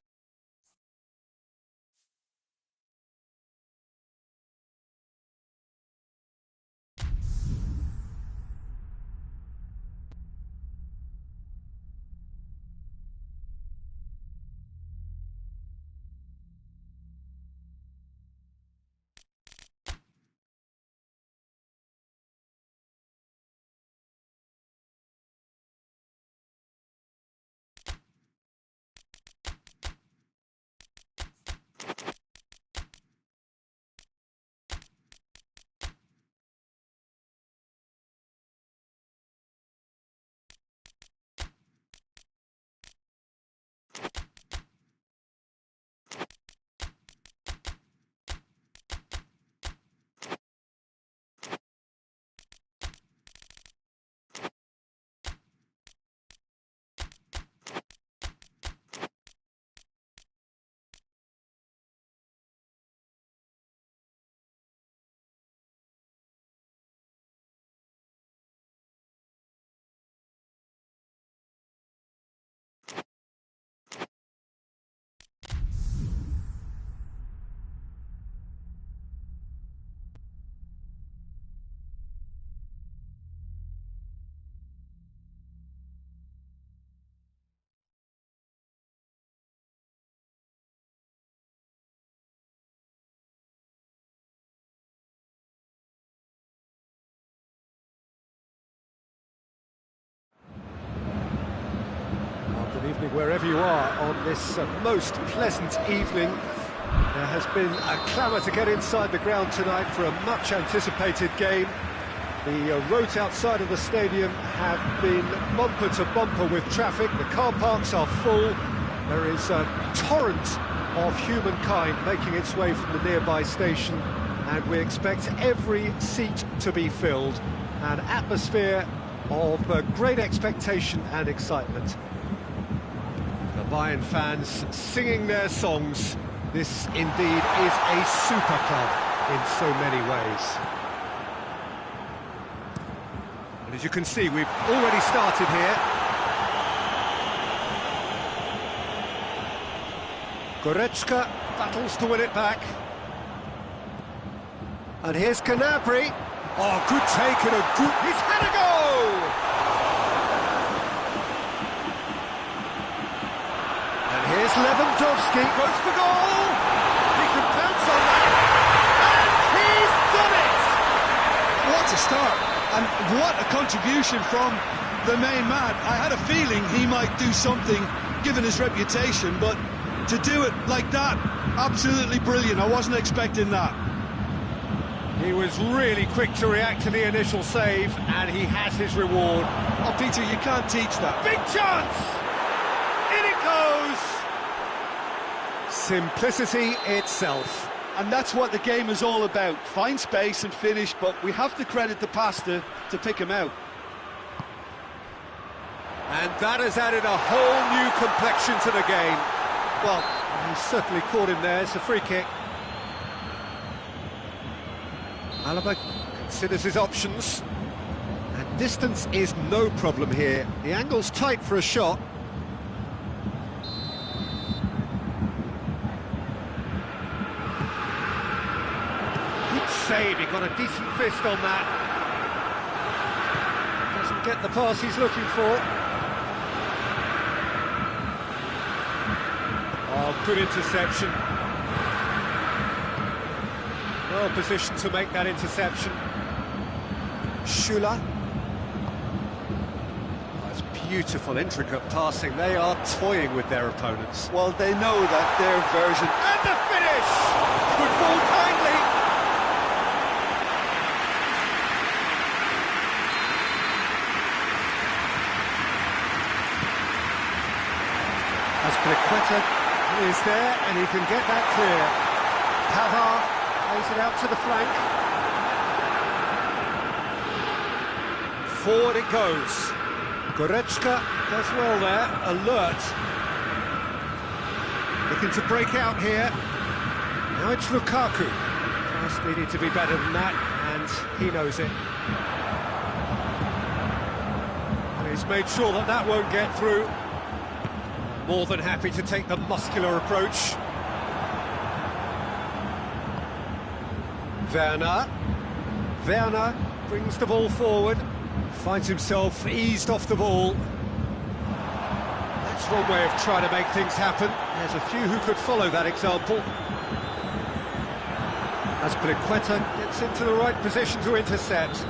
Good evening wherever you are on this most pleasant evening. There has been a clamour to get inside the ground tonight for a much anticipated game. The roads outside of the stadium have been bumper to bumper with traffic. The car parks are full. There is a torrent of humankind making its way from the nearby station, and we expect every seat to be filled. An atmosphere of great expectation and excitement. The Bayern fans singing their songs. This indeed is a super club in so many ways. And as you can see, we've already started here. Goretzka battles to win it back. And here's Gnabry. Oh, good take and a good... He's had a go! And here's Lewandowski, goes for goal! He can pounce on that! And he's done it! What a start, and what a contribution from the main man. I had a feeling he might do something, given his reputation, but to do it like that, absolutely brilliant. I wasn't expecting that. He was really quick to react to the initial save, and he has his reward. Oh, Peter, you can't teach that. Big chance! In it goes! Simplicity itself. And that's what the game is all about. Find space and finish, but we have to credit the passer to pick him out. And that has added a whole new complexion to the game. Well, he certainly caught him there. It's a free kick. Alaba considers his options. And distance is no problem here. The angle's tight for a shot. Good save, he got a decent fist on that. Doesn't get the pass he's looking for. Oh, good interception. Well positioned to make that interception. Schüller. That's beautiful, intricate passing. They are toying with their opponents. Well, they know that their version... And the finish! Good ball kindly. Azpilicueta is there, and he can get that clear. Pavard plays it out to the flank. Forward it goes. Goretzka does well there, alert. Looking to break out here. Now it's Lukaku. Pass needed to be better than that, and he knows it. And he's made sure that that won't get through. More than happy to take the muscular approach. Werner brings the ball forward, finds himself eased off the ball. That's one way of trying to make things happen. There's a few who could follow that example. Azpilicueta gets into the right position to intercept.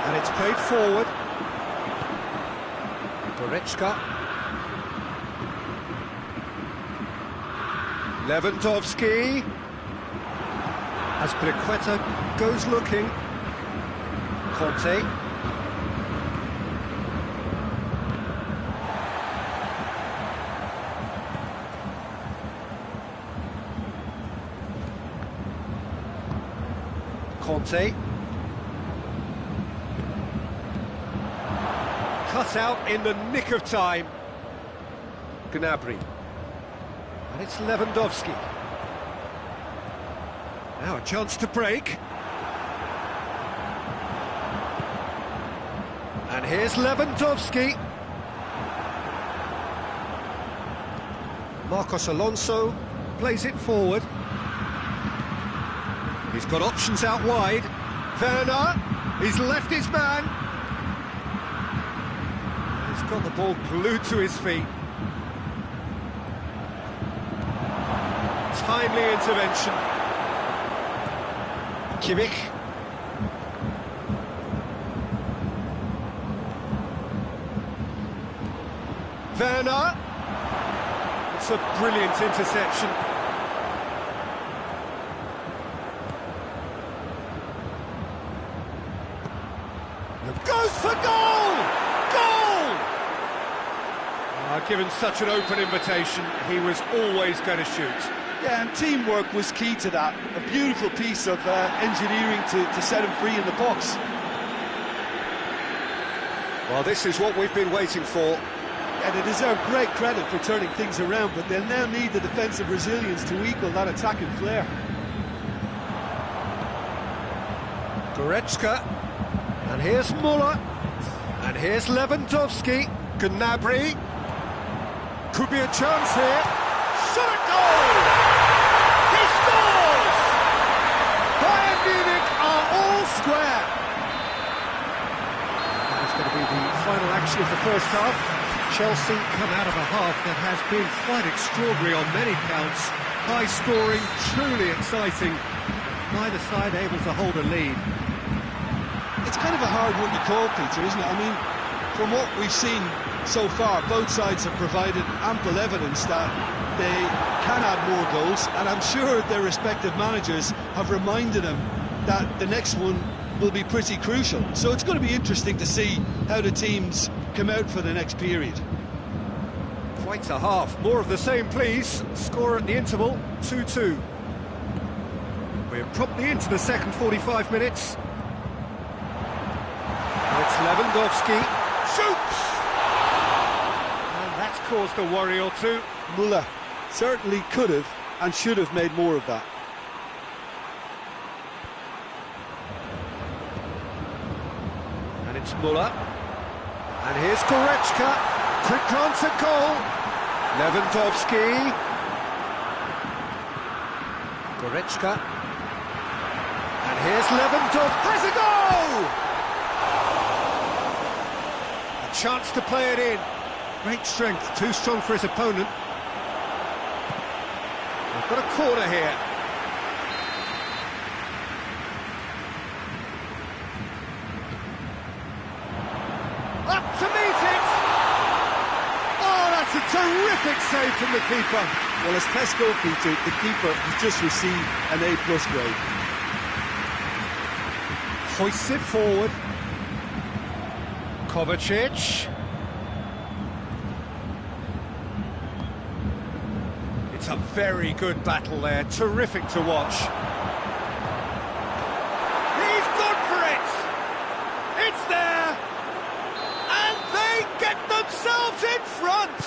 And it's played forward. Goretzka. Lewandowski. Azpilicueta goes looking. Conte. Conte. Cut out in the nick of time. Gnabry. And it's Lewandowski. Now a chance to break. And here's Lewandowski. Marcos Alonso plays it forward. He's got options out wide. Werner, he's left his man. He's got the ball glued to his feet. Timely intervention. Kimmich. Werner. It's a brilliant interception. Goes for goal! Goal! Given such an open invitation, he was always going to shoot. Yeah, and teamwork was key to that. A beautiful piece of engineering to set him free in the box. Well, this is what we've been waiting for. And they deserve great credit for turning things around, but they'll now need the defensive resilience to equal that attacking flair. Goretzka. And here's Müller. And here's Lewandowski. Gnabry. Could be a chance here. Shot at goal! He scores! Bayern Munich are all square. That's going to be the final action of the first half. Chelsea come out of a half that has been quite extraordinary on many counts. High scoring, truly exciting. Neither side able to hold a lead. It's kind of a hard one to call, Peter, isn't it? I mean, from what we've seen So far, both sides have provided ample evidence that they can add more goals, and I'm sure their respective managers have reminded them that the next one will be pretty crucial. So it's going to be interesting to see how the teams come out for the next period. Quite a half. More of the same, please. Score at the interval, 2-2. We're promptly into the second 45 minutes. It's Lewandowski. Shoots! And that's caused a worry or two. Müller certainly could have and should have made more of that. And it's Müller. And here's Goretzka. Quick glance at goal. Lewandowski. Goretzka. And here's Lewandowski. Has a goal! A chance to play it in. Great strength, too strong for his opponent. We've got a corner here. Up to meet it! Oh, that's a terrific save from the keeper. Well, as test goalkeeper, the keeper has just received an A+ grade. Hoists it forward. Kovacic. It's a very good battle there, terrific to watch. He's gone for it! It's there! And they get themselves in front!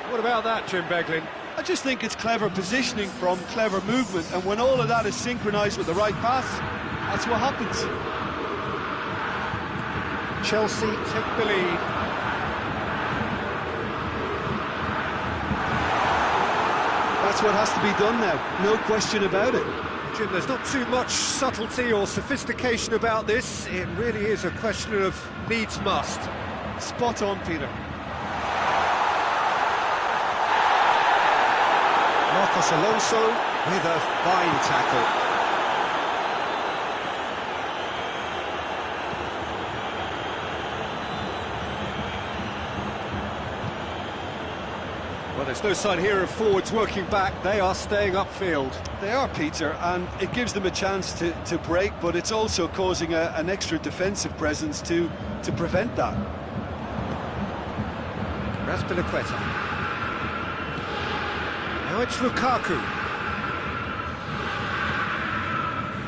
What about that, Jim Beglin? I just think it's clever positioning from clever movement, and when all of that is synchronised with the right pass, that's what happens. Chelsea take the lead. That's what has to be done now, no question about it. Jim, there's not too much subtlety or sophistication about this. It really is a question of needs must. Spot on, Peter. Marcos Alonso with a fine tackle. Well, there's no sign here of forwards working back. They are staying upfield. They are, Peter, and it gives them a chance to break, but it's also causing an extra defensive presence to prevent that. Raspilicueta. Now it's Lukaku.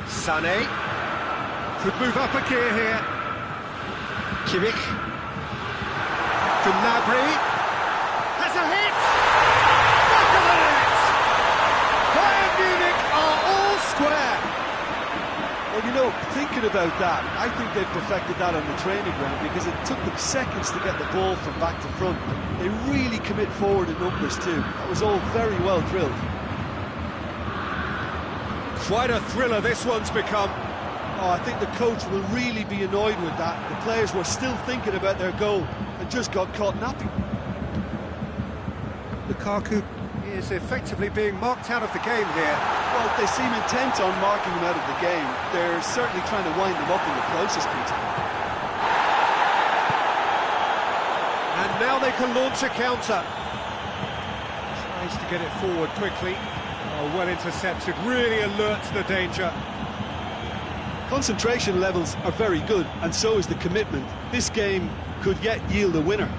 Sané. Could move up a gear here. Kimmich. Gnabry. Has a hit! Back of the net! Bayern Munich are all square! Well, you know, thinking about that, I think they've perfected that on the training ground because it took them seconds to get the ball from back to front. They really commit forward in numbers too. That was all very well drilled. Quite a thriller this one's become. Oh, I think the coach will really be annoyed with that. The players were still thinking about their goal and just got caught napping. Lukaku is effectively being marked out of the game here. Well, they seem intent on marking him out of the game. They're certainly trying to wind him up in the process, Peter. And now they can launch a counter. Tries to get it forward quickly. Oh, well intercepted, really alerts the danger. Concentration levels are very good, and so is the commitment. This game could yet yield a winner.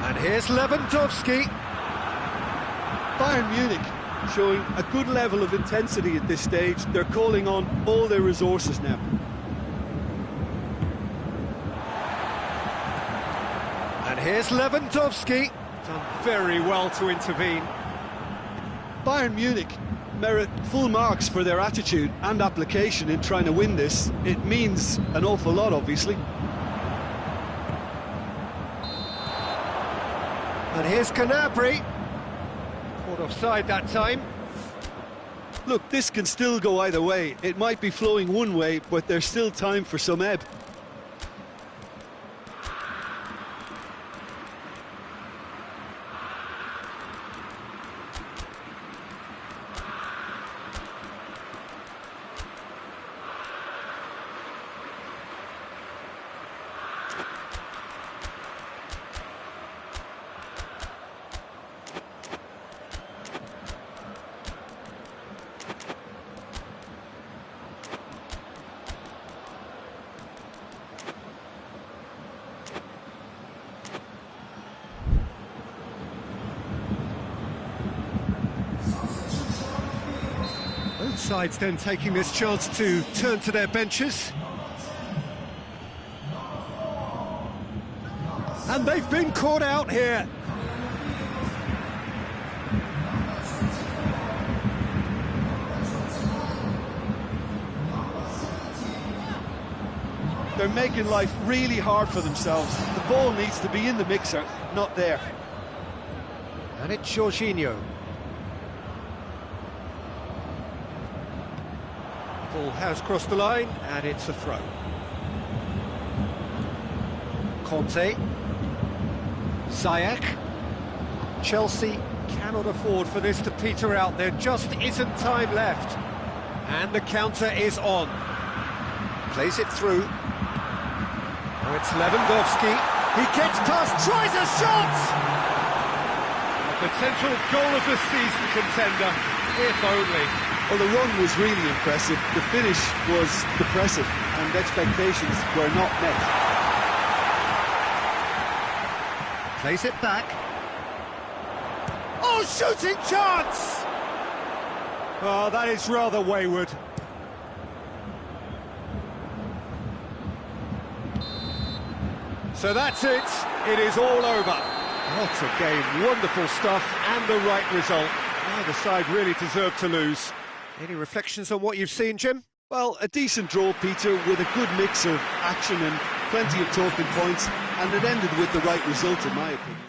And here's Lewandowski. Bayern Munich showing a good level of intensity at this stage. They're calling on all their resources now. And here's Lewandowski. Done very well to intervene. Bayern Munich merit full marks for their attitude and application in trying to win this. It means an awful lot, obviously. And here's Gnabry. Caught offside that time. Look, this can still go either way. It might be flowing one way, but there's still time for some ebb. sides then taking this chance to turn to their benches. And they've been caught out here. They're making life really hard for themselves. The ball needs to be in the mixer, not there. And it's Jorginho. Ball has crossed the line, and it's a throw. Conte. Ziyech. Chelsea cannot afford for this to peter out. There just isn't time left. And the counter is on. Plays it through. Now it's Lewandowski. He gets past, tries a shot! A potential goal of the season contender, if only. Well, the run was really impressive. The finish was depressive, and expectations were not met. Plays it back. Oh, shooting chance! Oh, that is rather wayward. So that's it. It is all over. What a game. Wonderful stuff and the right result. Neither side really deserved to lose. Any reflections on what you've seen, Jim? Well, a decent draw, Peter, with a good mix of action and plenty of talking points, and it ended with the right result, in my opinion.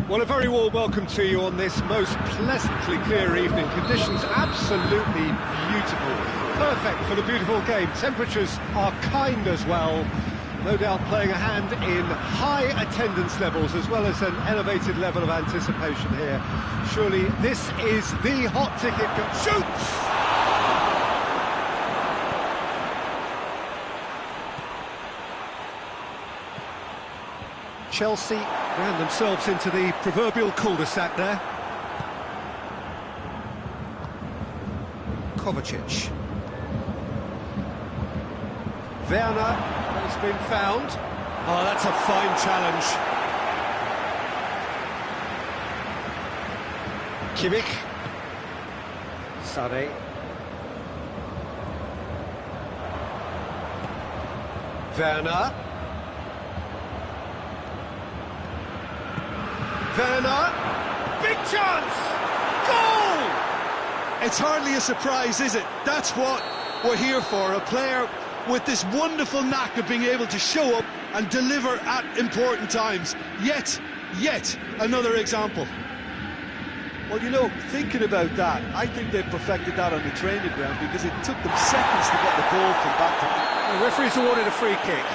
Well, a very warm welcome to you on this most pleasantly clear evening. Conditions absolutely beautiful. Perfect for the beautiful game. Temperatures are kind as well. No doubt playing a hand in high attendance levels as well as an elevated level of anticipation here. Surely this is the hot ticket. Shoots! Chelsea ran themselves into the proverbial cul-de-sac there. Kovacic. Werner has been found. Oh, that's a fine challenge. Kimmich. Sané. Werner. Werner, big chance! Goal! It's hardly a surprise, is it? That's what we're here for, a player with this wonderful knack of being able to show up and deliver at important times. Yet another example. Well, you know, thinking about that, I think they've perfected that on the training ground because it took them seconds to get the ball from back to front. The referee's awarded a free kick.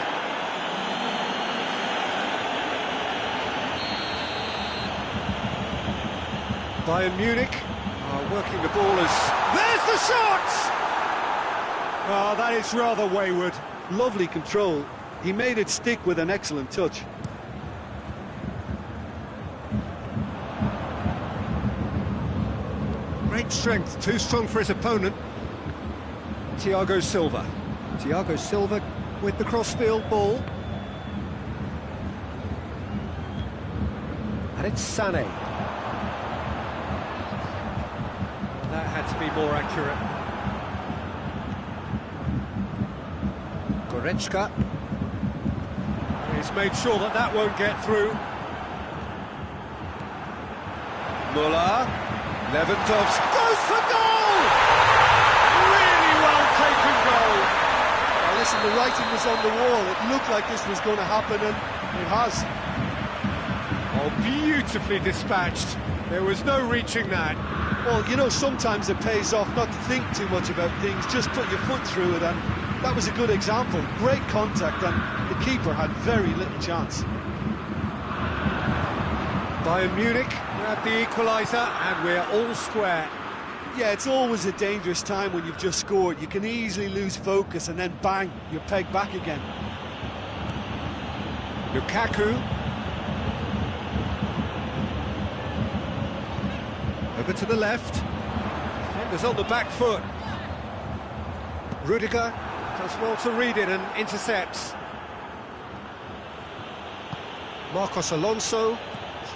Bayern Munich are working the ball as... There's the shot! Oh, that is rather wayward. Lovely control. He made it stick with an excellent touch. Great strength, too strong for his opponent. Thiago Silva. Thiago Silva with the crossfield ball. And it's Sané. That had to be more accurate. Goretzka. He's made sure that that won't get through. Müller. Lewandowski goes for goal! Really well taken goal. Now listen, the writing was on the wall. It looked like this was going to happen, and it has. Oh, beautifully dispatched. There was no reaching that. Well, you know, sometimes it pays off not to think too much about things, just put your foot through it, and that was a good example. Great contact, and the keeper had very little chance. Bayern Munich grab the equaliser, and we're all square. Yeah, it's always a dangerous time when you've just scored. You can easily lose focus, and then bang, you're pegged back again. Lukaku. Over to the left. Defenders on the back foot. Rudiger does well to read it and intercepts. Marcos Alonso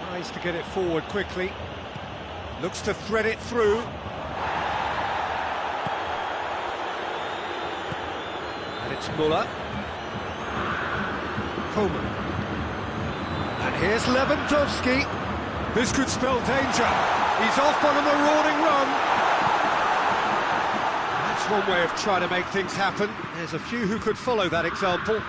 tries to get it forward quickly. Looks to thread it through. And it's Müller. Coman. And here's Lewandowski. This could spell danger. He's off on a marauding run. That's one way of trying to make things happen. There's a few who could follow that example.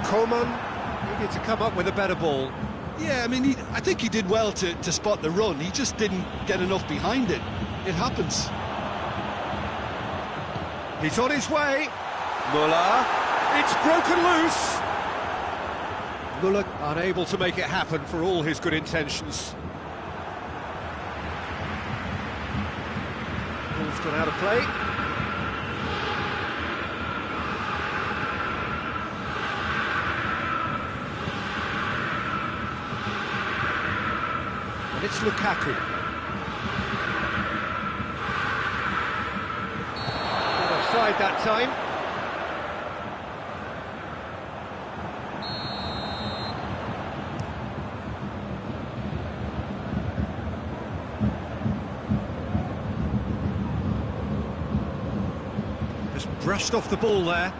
Coman needed to come up with a better ball. Yeah, I mean, I think he did well to spot the run. He just didn't get enough behind it. It happens. He's on his way. Müller. It's broken loose. Müller unable to make it happen for all his good intentions. Ball's gone out of play. And it's Lukaku. Not offside that time. Just brushed off the ball there.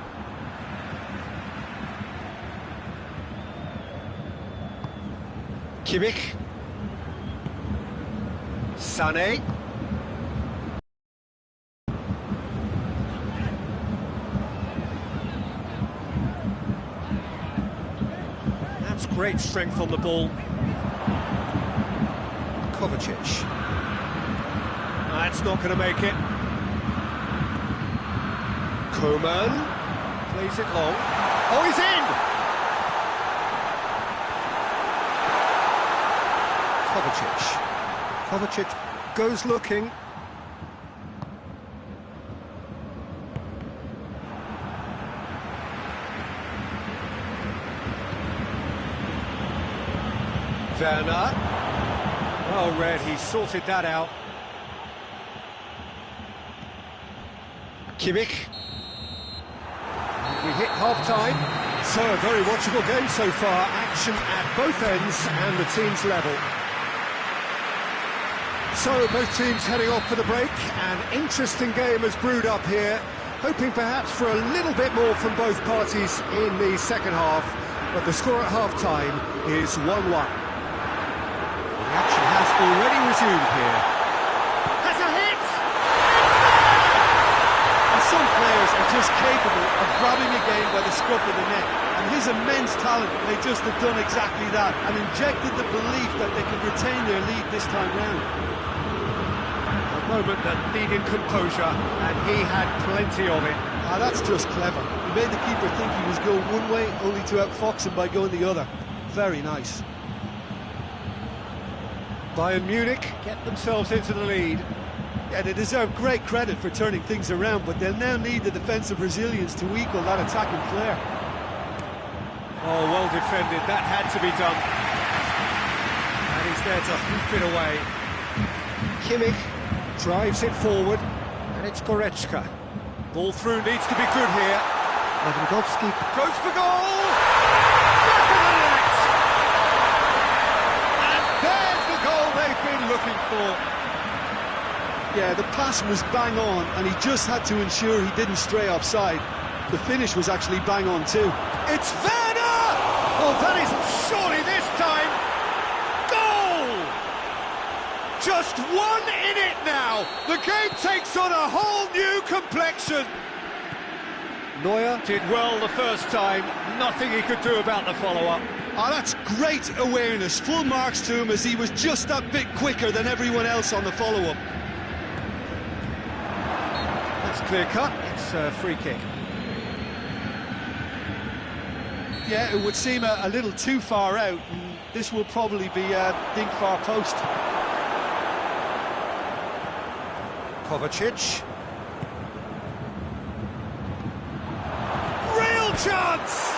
Kimmich. Sané. That's great strength on the ball. Kovacic. That's not going to make it. Coman plays it long. Oh, he's in! Kovacic goes looking. Werner. Well read, he sorted that out. Kimmich. We hit half-time. So, a very watchable game so far. Action at both ends and the team's level. So, both teams heading off for the break. An interesting game has brewed up here, hoping perhaps for a little bit more from both parties in the second half, but the score at half-time is 1-1. The action has already resumed here. Has a hit! And some players are just capable of grabbing a game by the scruff of the neck, and his immense talent may just have done exactly that, and injected the belief that they can retain their lead this time round. Moment that needed composure, and he had plenty of it. Ah, that's just clever. He made the keeper think he was going one way, only to outfox him by going the other. Very nice. Bayern Munich get themselves into the lead. Yeah, they deserve great credit for turning things around, but they'll now need the defensive resilience to equal that attacking flair. Oh, well defended, that had to be done. And he's there to hoof it away. Kimmich drives it forward, and it's Goretzka. Ball through needs to be good here. Lewandowski goes for goal! Back of the net! And there's the goal they've been looking for. Yeah, the pass was bang on, and he just had to ensure he didn't stray offside. The finish was actually bang on too. It's Werner! Oh, that isn't surely this time! Goal! Just one in it now! The game takes on a whole new complexion! Neuer did well the first time, nothing he could do about the follow-up. Oh, that's great awareness. Full marks to him as he was just that bit quicker than everyone else on the follow-up. That's clear cut, it's a free kick. Yeah, it would seem a little too far out, and this will probably be a think far post. Kovacic. Real chance!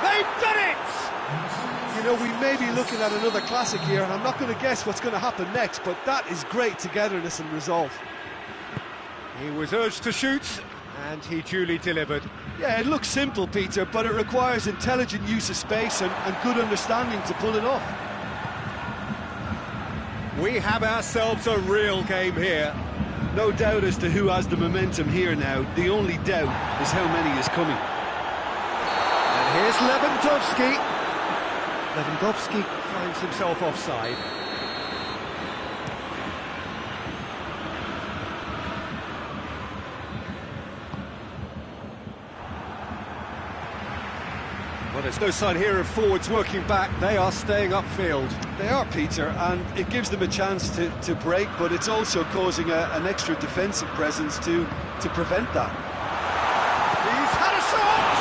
They've done it! You know, we may be looking at another classic here, and I'm not going to guess what's going to happen next, but that is great togetherness and resolve. He was urged to shoot, and he duly delivered. Yeah, it looks simple, Peter, but it requires intelligent use of space and good understanding to pull it off. We have ourselves a real game here. No doubt as to who has the momentum here now. The only doubt is how many is coming. And here's Lewandowski. Lewandowski finds himself offside. Well, there's no sign here of forwards working back. They are staying upfield. They are, Peter, and it gives them a chance to break, but it's also causing an extra defensive presence to prevent that. He's had a shot!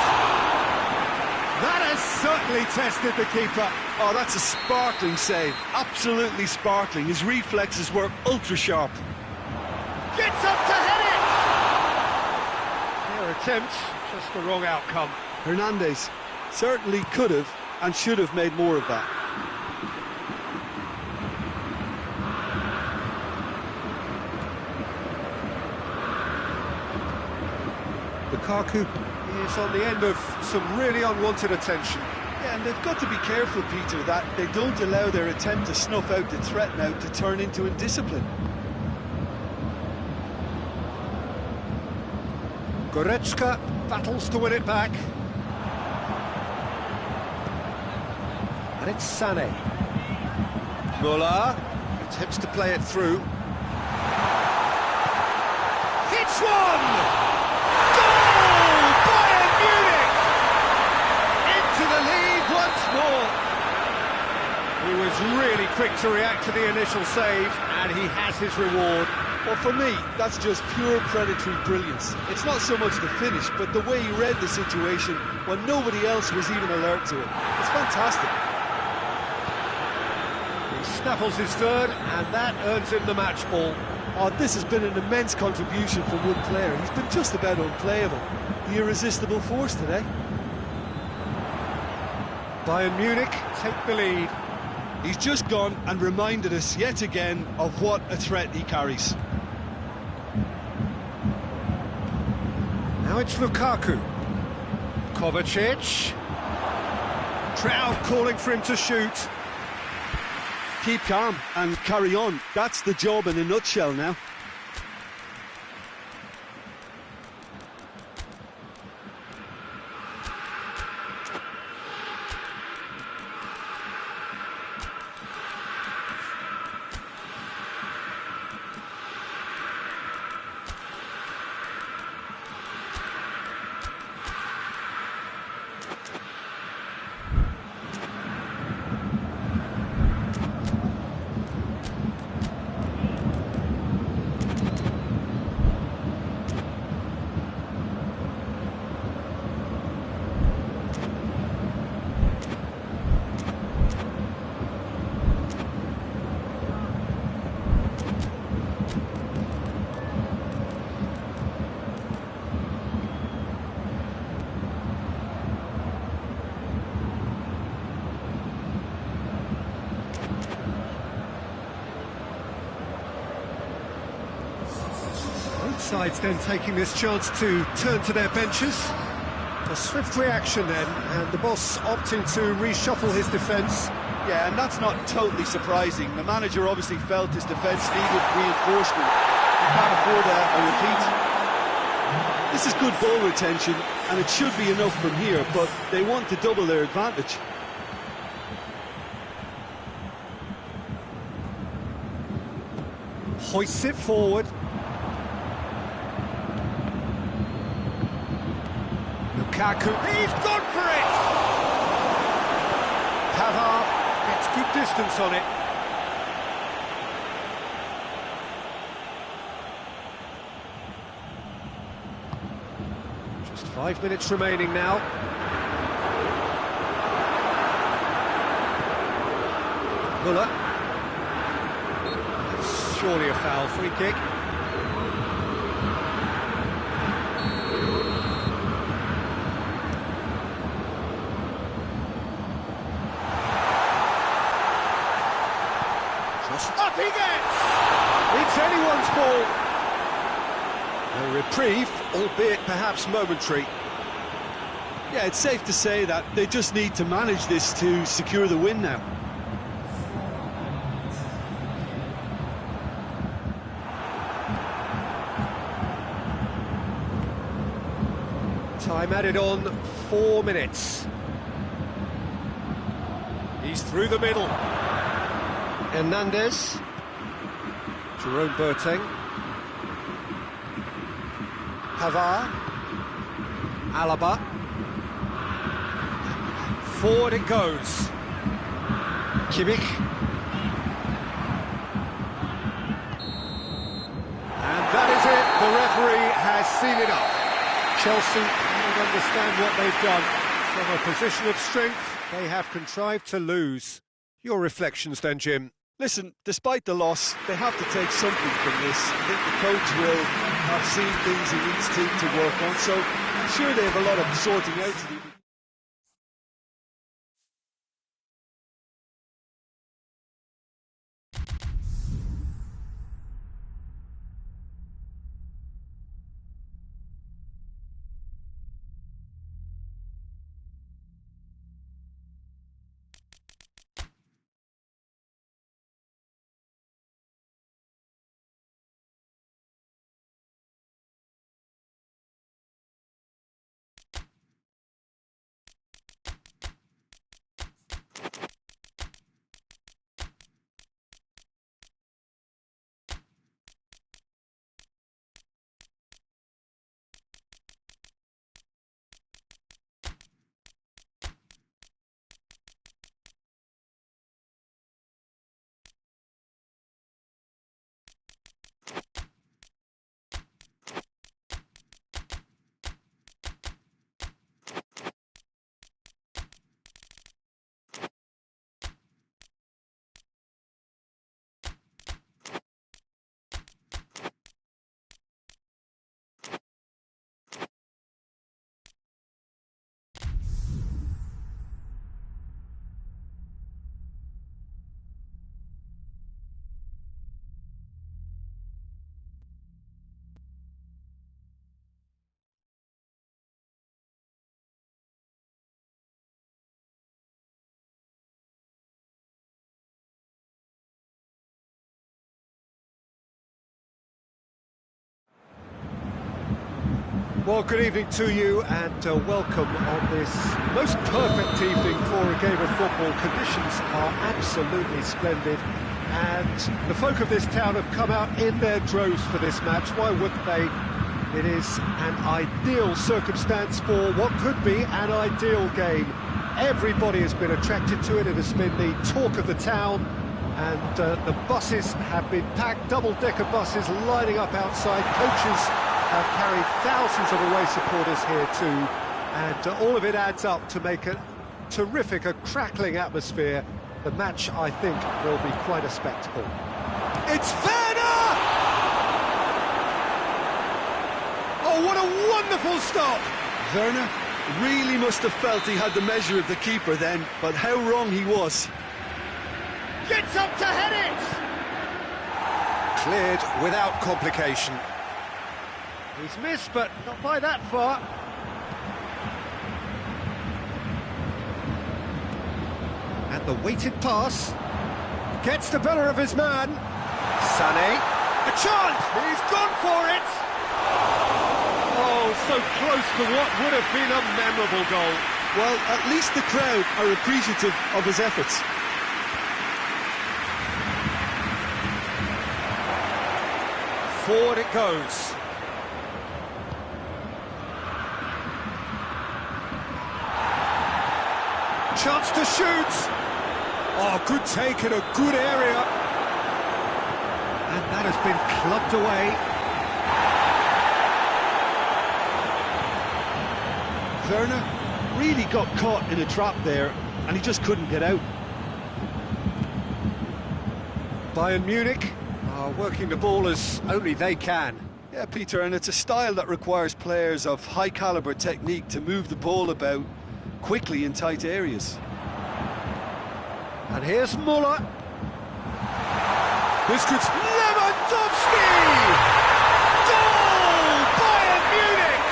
That has certainly tested the keeper. Oh, that's a sparkling save. Absolutely sparkling. His reflexes were ultra-sharp. Gets up to head it! Fair attempt, just the wrong outcome. Hernandez certainly could have and should have made more of that. Lukaku is on the end of some really unwanted attention. Yeah, and they've got to be careful, Peter, that they don't allow their attempt to snuff out the threat now to turn into indiscipline. Goretzka battles to win it back. And it's Sané. Müller attempts to play it through. Hits one! Goal! Bayern Munich! Into the lead once more. He was really quick to react to the initial save, and he has his reward. Well, for me, that's just pure predatory brilliance. It's not so much the finish, but the way he read the situation when nobody else was even alert to it. It's fantastic. He snaffles his third, and that earns him the match ball. Oh, this has been an immense contribution from one player. He's been just about unplayable. The irresistible force today. Bayern Munich take the lead. He's just gone and reminded us yet again of what a threat he carries. Now it's Lukaku. Kovacic. Crowd calling for him to shoot. Keep calm and carry on. That's the job in a nutshell now. sides then taking this chance to turn to their benches. A swift reaction then, and the boss opting to reshuffle his defence. Yeah, and that's not totally surprising. The manager obviously felt his defence needed reinforcement. He can't afford a repeat. This is good ball retention, and it should be enough from here, but they want to double their advantage. Hoists it forward. Lukaku, he's gone for it! Pavard gets good distance on it. Just 5 minutes remaining now. Muller. That's surely a foul, free kick. Up he gets! It's anyone's ball. A reprieve, albeit perhaps momentary. Yeah, it's safe to say that they just need to manage this to secure the win now. Time added on, 4 minutes. He's through the middle. Hernandez, Jerome Boateng, Pavard, Alaba, forward it goes, Kimmich, and that is it, the referee has seen enough. Chelsea don't understand what they've done. From a position of strength, they have contrived to lose. Your reflections then, Jim? Listen, despite the loss, they have to take something from this. I think the coach will have seen things he needs to work on, so I'm sure they have a lot of sorting out to do. Well, good evening to you and welcome on this most perfect evening for a game of football. Conditions are absolutely splendid and the folk of this town have come out in their droves for this match. Why wouldn't they? It is an ideal circumstance for what could be an ideal game. Everybody has been attracted to it. It has been the talk of the town and the buses have been packed, double-decker buses lining up outside. Coaches have carried thousands of away supporters here too, and all of it adds up to make a terrific, a crackling atmosphere. The match, I think, will be quite a spectacle. It's Werner! Oh, what a wonderful stop! Werner really must have felt he had the measure of the keeper then, but how wrong he was. Gets up to head it! Cleared without complication. He's missed, but not by that far. And the weighted pass gets the better of his man. Sané, a chance! He's gone for it! Oh, so close to what would have been a memorable goal. Well, at least the crowd are appreciative of his efforts. Forward it goes. Chance to shoot. Oh, good take in a good area. And that has been clubbed away. Werner really got caught in a trap there, and he just couldn't get out. Bayern Munich are working the ball as only they can. Yeah, Peter, and it's a style that requires players of high-caliber technique to move the ball about quickly in tight areas. And here's Müller. This could... Lewandowski! Goal! Bayern Munich!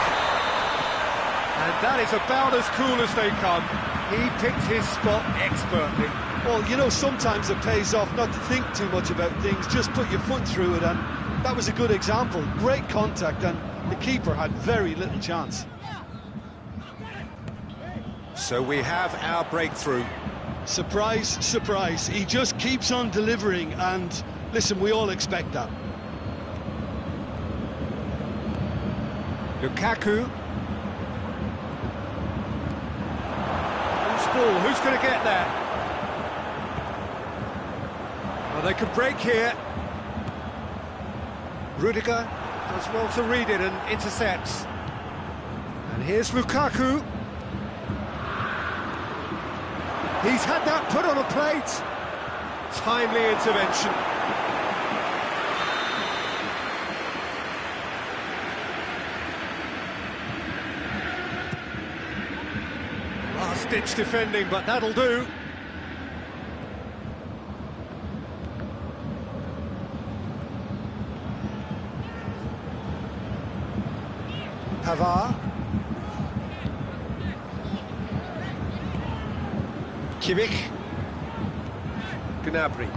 And that is about as cool as they come. He picked his spot expertly. Well, you know, sometimes it pays off not to think too much about things, just put your foot through it, and that was a good example. Great contact, and the keeper had very little chance. So we have our breakthrough. Surprise, surprise. He just keeps on delivering, and listen, we all expect that. Lukaku. Who's ball? Who's going to get there? Well, they could break here. Rudiger does well to read it and intercepts. And here's Lukaku. He's had that put on a plate. Timely intervention. Last-ditch defending, but that'll do. Pavard. Kimmich. Gnabry.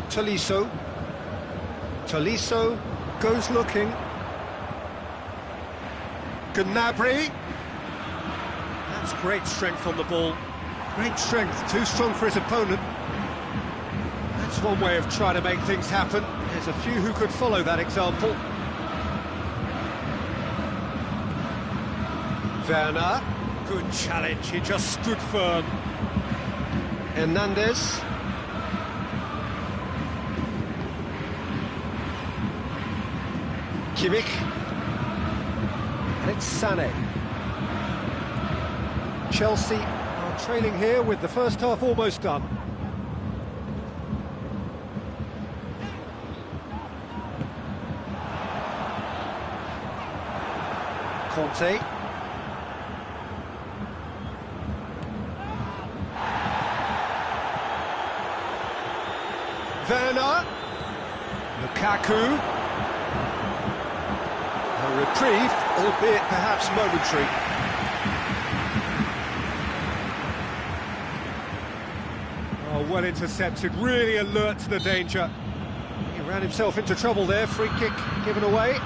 Tolisso. Tolisso goes looking. Gnabry. That's great strength on the ball. Great strength, too strong for his opponent. That's one way of trying to make things happen. There's a few who could follow that example. Werner, good challenge, he just stood firm. Hernandez. Kimmich. And it's Sané. Chelsea are trailing here with the first half almost done. Conte. Werner. Lukaku. A reprieve, albeit perhaps momentary. Oh, well intercepted, really alert to the danger. He ran himself into trouble there, free kick given away.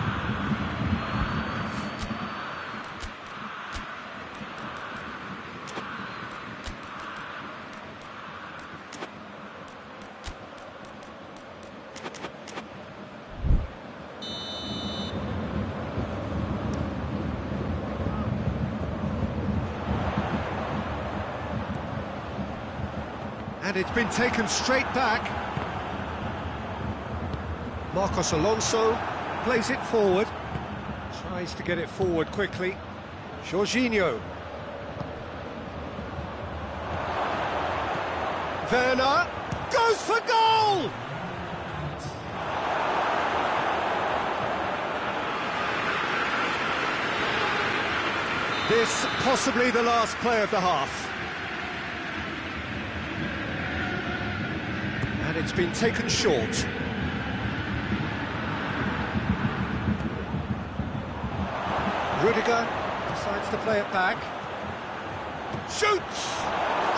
And it's been taken straight back. Marcos Alonso plays it forward. Tries to get it forward quickly. Jorginho. Werner goes for goal! This possibly the last play of the half. And it's been taken short. Rudiger decides to play it back. Shoots!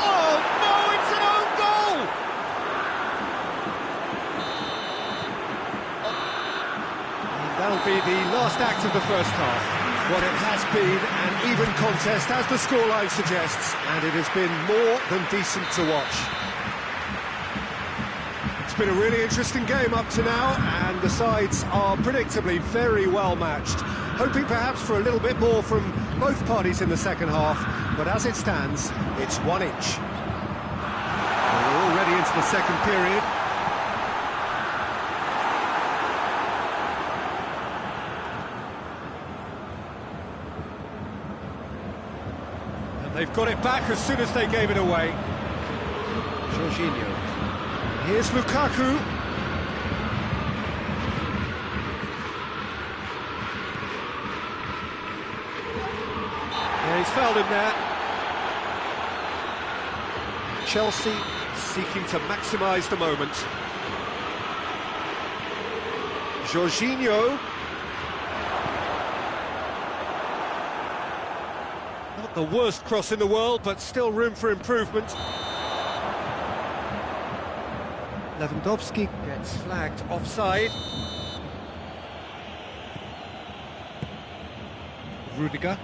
Oh no, it's an own goal! And that'll be the last act of the first half. What it has been an even contest, as the scoreline suggests, and it has been more than decent to watch. It's been a really interesting game up to now, and the sides are predictably very well matched. Hoping perhaps for a little bit more from both parties in the second half, but as it stands, it's 1 each. We're already into the second period. And they've got it back as soon as they gave it away. Jorginho. Here's Lukaku. He's fouled him there. Chelsea seeking to maximise the moment. Jorginho. Not the worst cross in the world, but still room for improvement. Lewandowski gets flagged offside. Rudiger.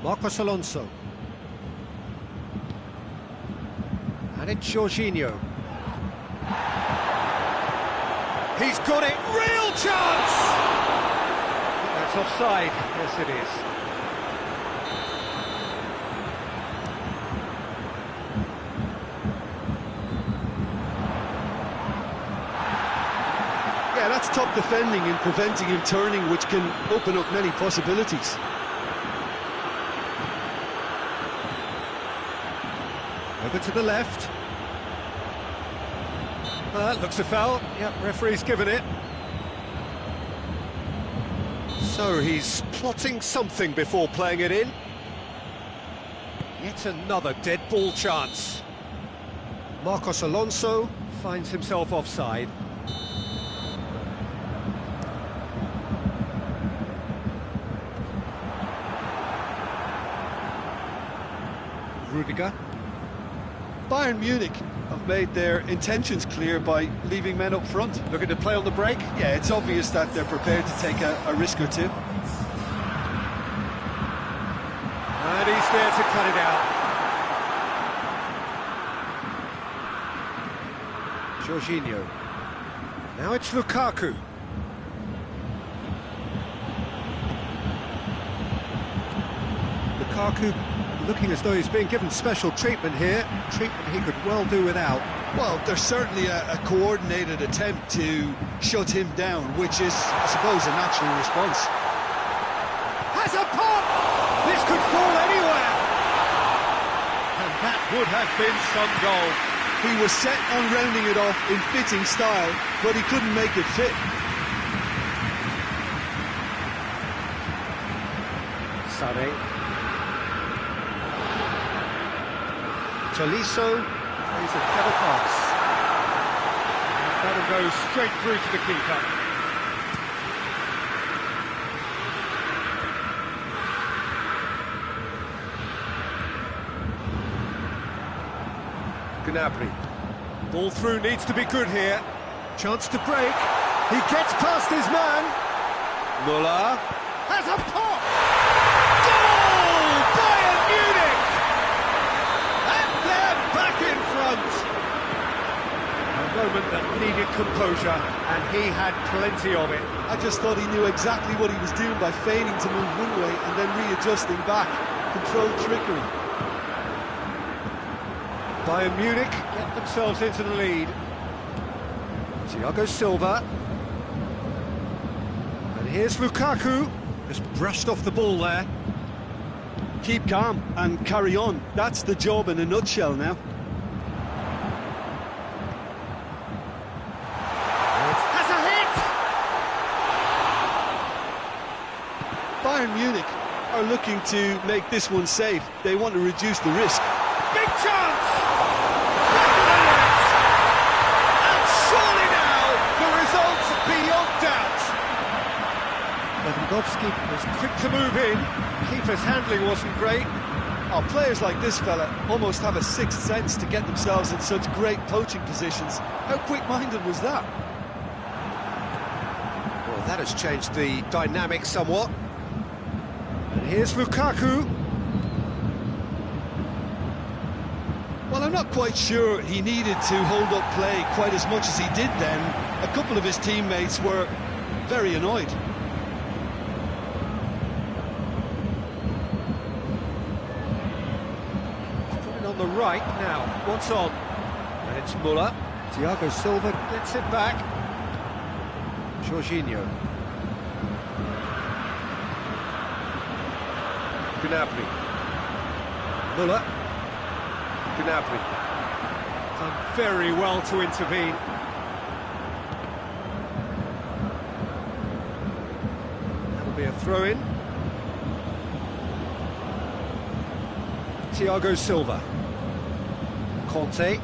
Marcos Alonso. And it's Jorginho. He's got it, real chance! That's offside, yes it is. Yeah, that's top defending and preventing him turning, which can open up many possibilities. Over to the left. Looks a foul. Yep, referee's given it. So he's plotting something before playing it in. Yet another dead ball chance. Marcos Alonso finds himself offside. Rudiger. Bayern Munich have made their intentions clear by leaving men up front. Looking to play on the break? Yeah, it's obvious that they're prepared to take a risk or two. And he's there to cut it out. Jorginho. Now it's Lukaku. Lukaku looking as though he's being given special treatment here, treatment he could well do without. Well, there's certainly a coordinated attempt to shut him down, which is, I suppose, a natural response. Has a pop! This could fall anywhere! And that would have been some goal. He was set on rounding it off in fitting style, but he couldn't make it fit. Sané. Tolisso plays a clever pass. And that'll go straight through to the keeper. Gnabry. Ball through needs to be good here. Chance to break. He gets past his man. Muller has a pop. Goal! Bayern Munich! And they're back in front. A moment that needed composure, and he had plenty of it. I just thought he knew exactly what he was doing by feigning to move one way and then readjusting back. Controlled trickery. Bayern Munich get themselves into the lead. Thiago Silva. And here's Lukaku. Just brushed off the ball there. Keep calm and carry on. That's the job in a nutshell now. Has a hit! Bayern Munich are looking to make this one safe. They want to reduce the risk. Big chance! And surely now, the result's beyond doubt. Lewandowski was quick to move in. Keeper's handling wasn't great. Oh, players like this fella almost have a sixth sense to get themselves in such great poaching positions. How quick-minded was that? Well, that has changed the dynamic somewhat. And here's Lukaku. Well, I'm not quite sure he needed to hold up play quite as much as he did then. A couple of his teammates were very annoyed. On the right now, what's on? And it's Muller. Thiago Silva gets it back. Jorginho. Gnabry. Muller. Gnabry. Done very well to intervene. That'll be a throw-in. Thiago Silva. Conte.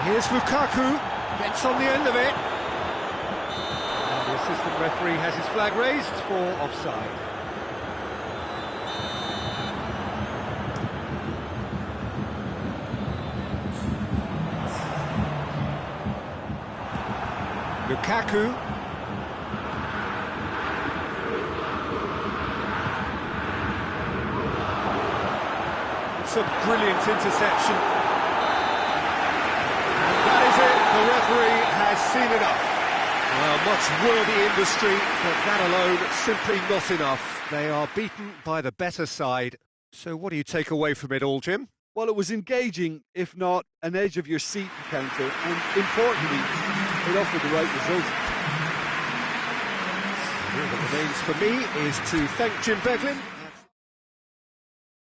Here's Lukaku, gets on the end of it. And the assistant referee has his flag raised for offside. Lukaku. It's a brilliant interception. And that is it. The referee has seen enough. Well, much worthy industry, but that alone simply not enough. They are beaten by the better side. So what do you take away from it all, Jim? Well, it was engaging, if not an edge-of-your-seat encounter, and importantly, it offered the right result. All that remains for me is to thank Jim Beglin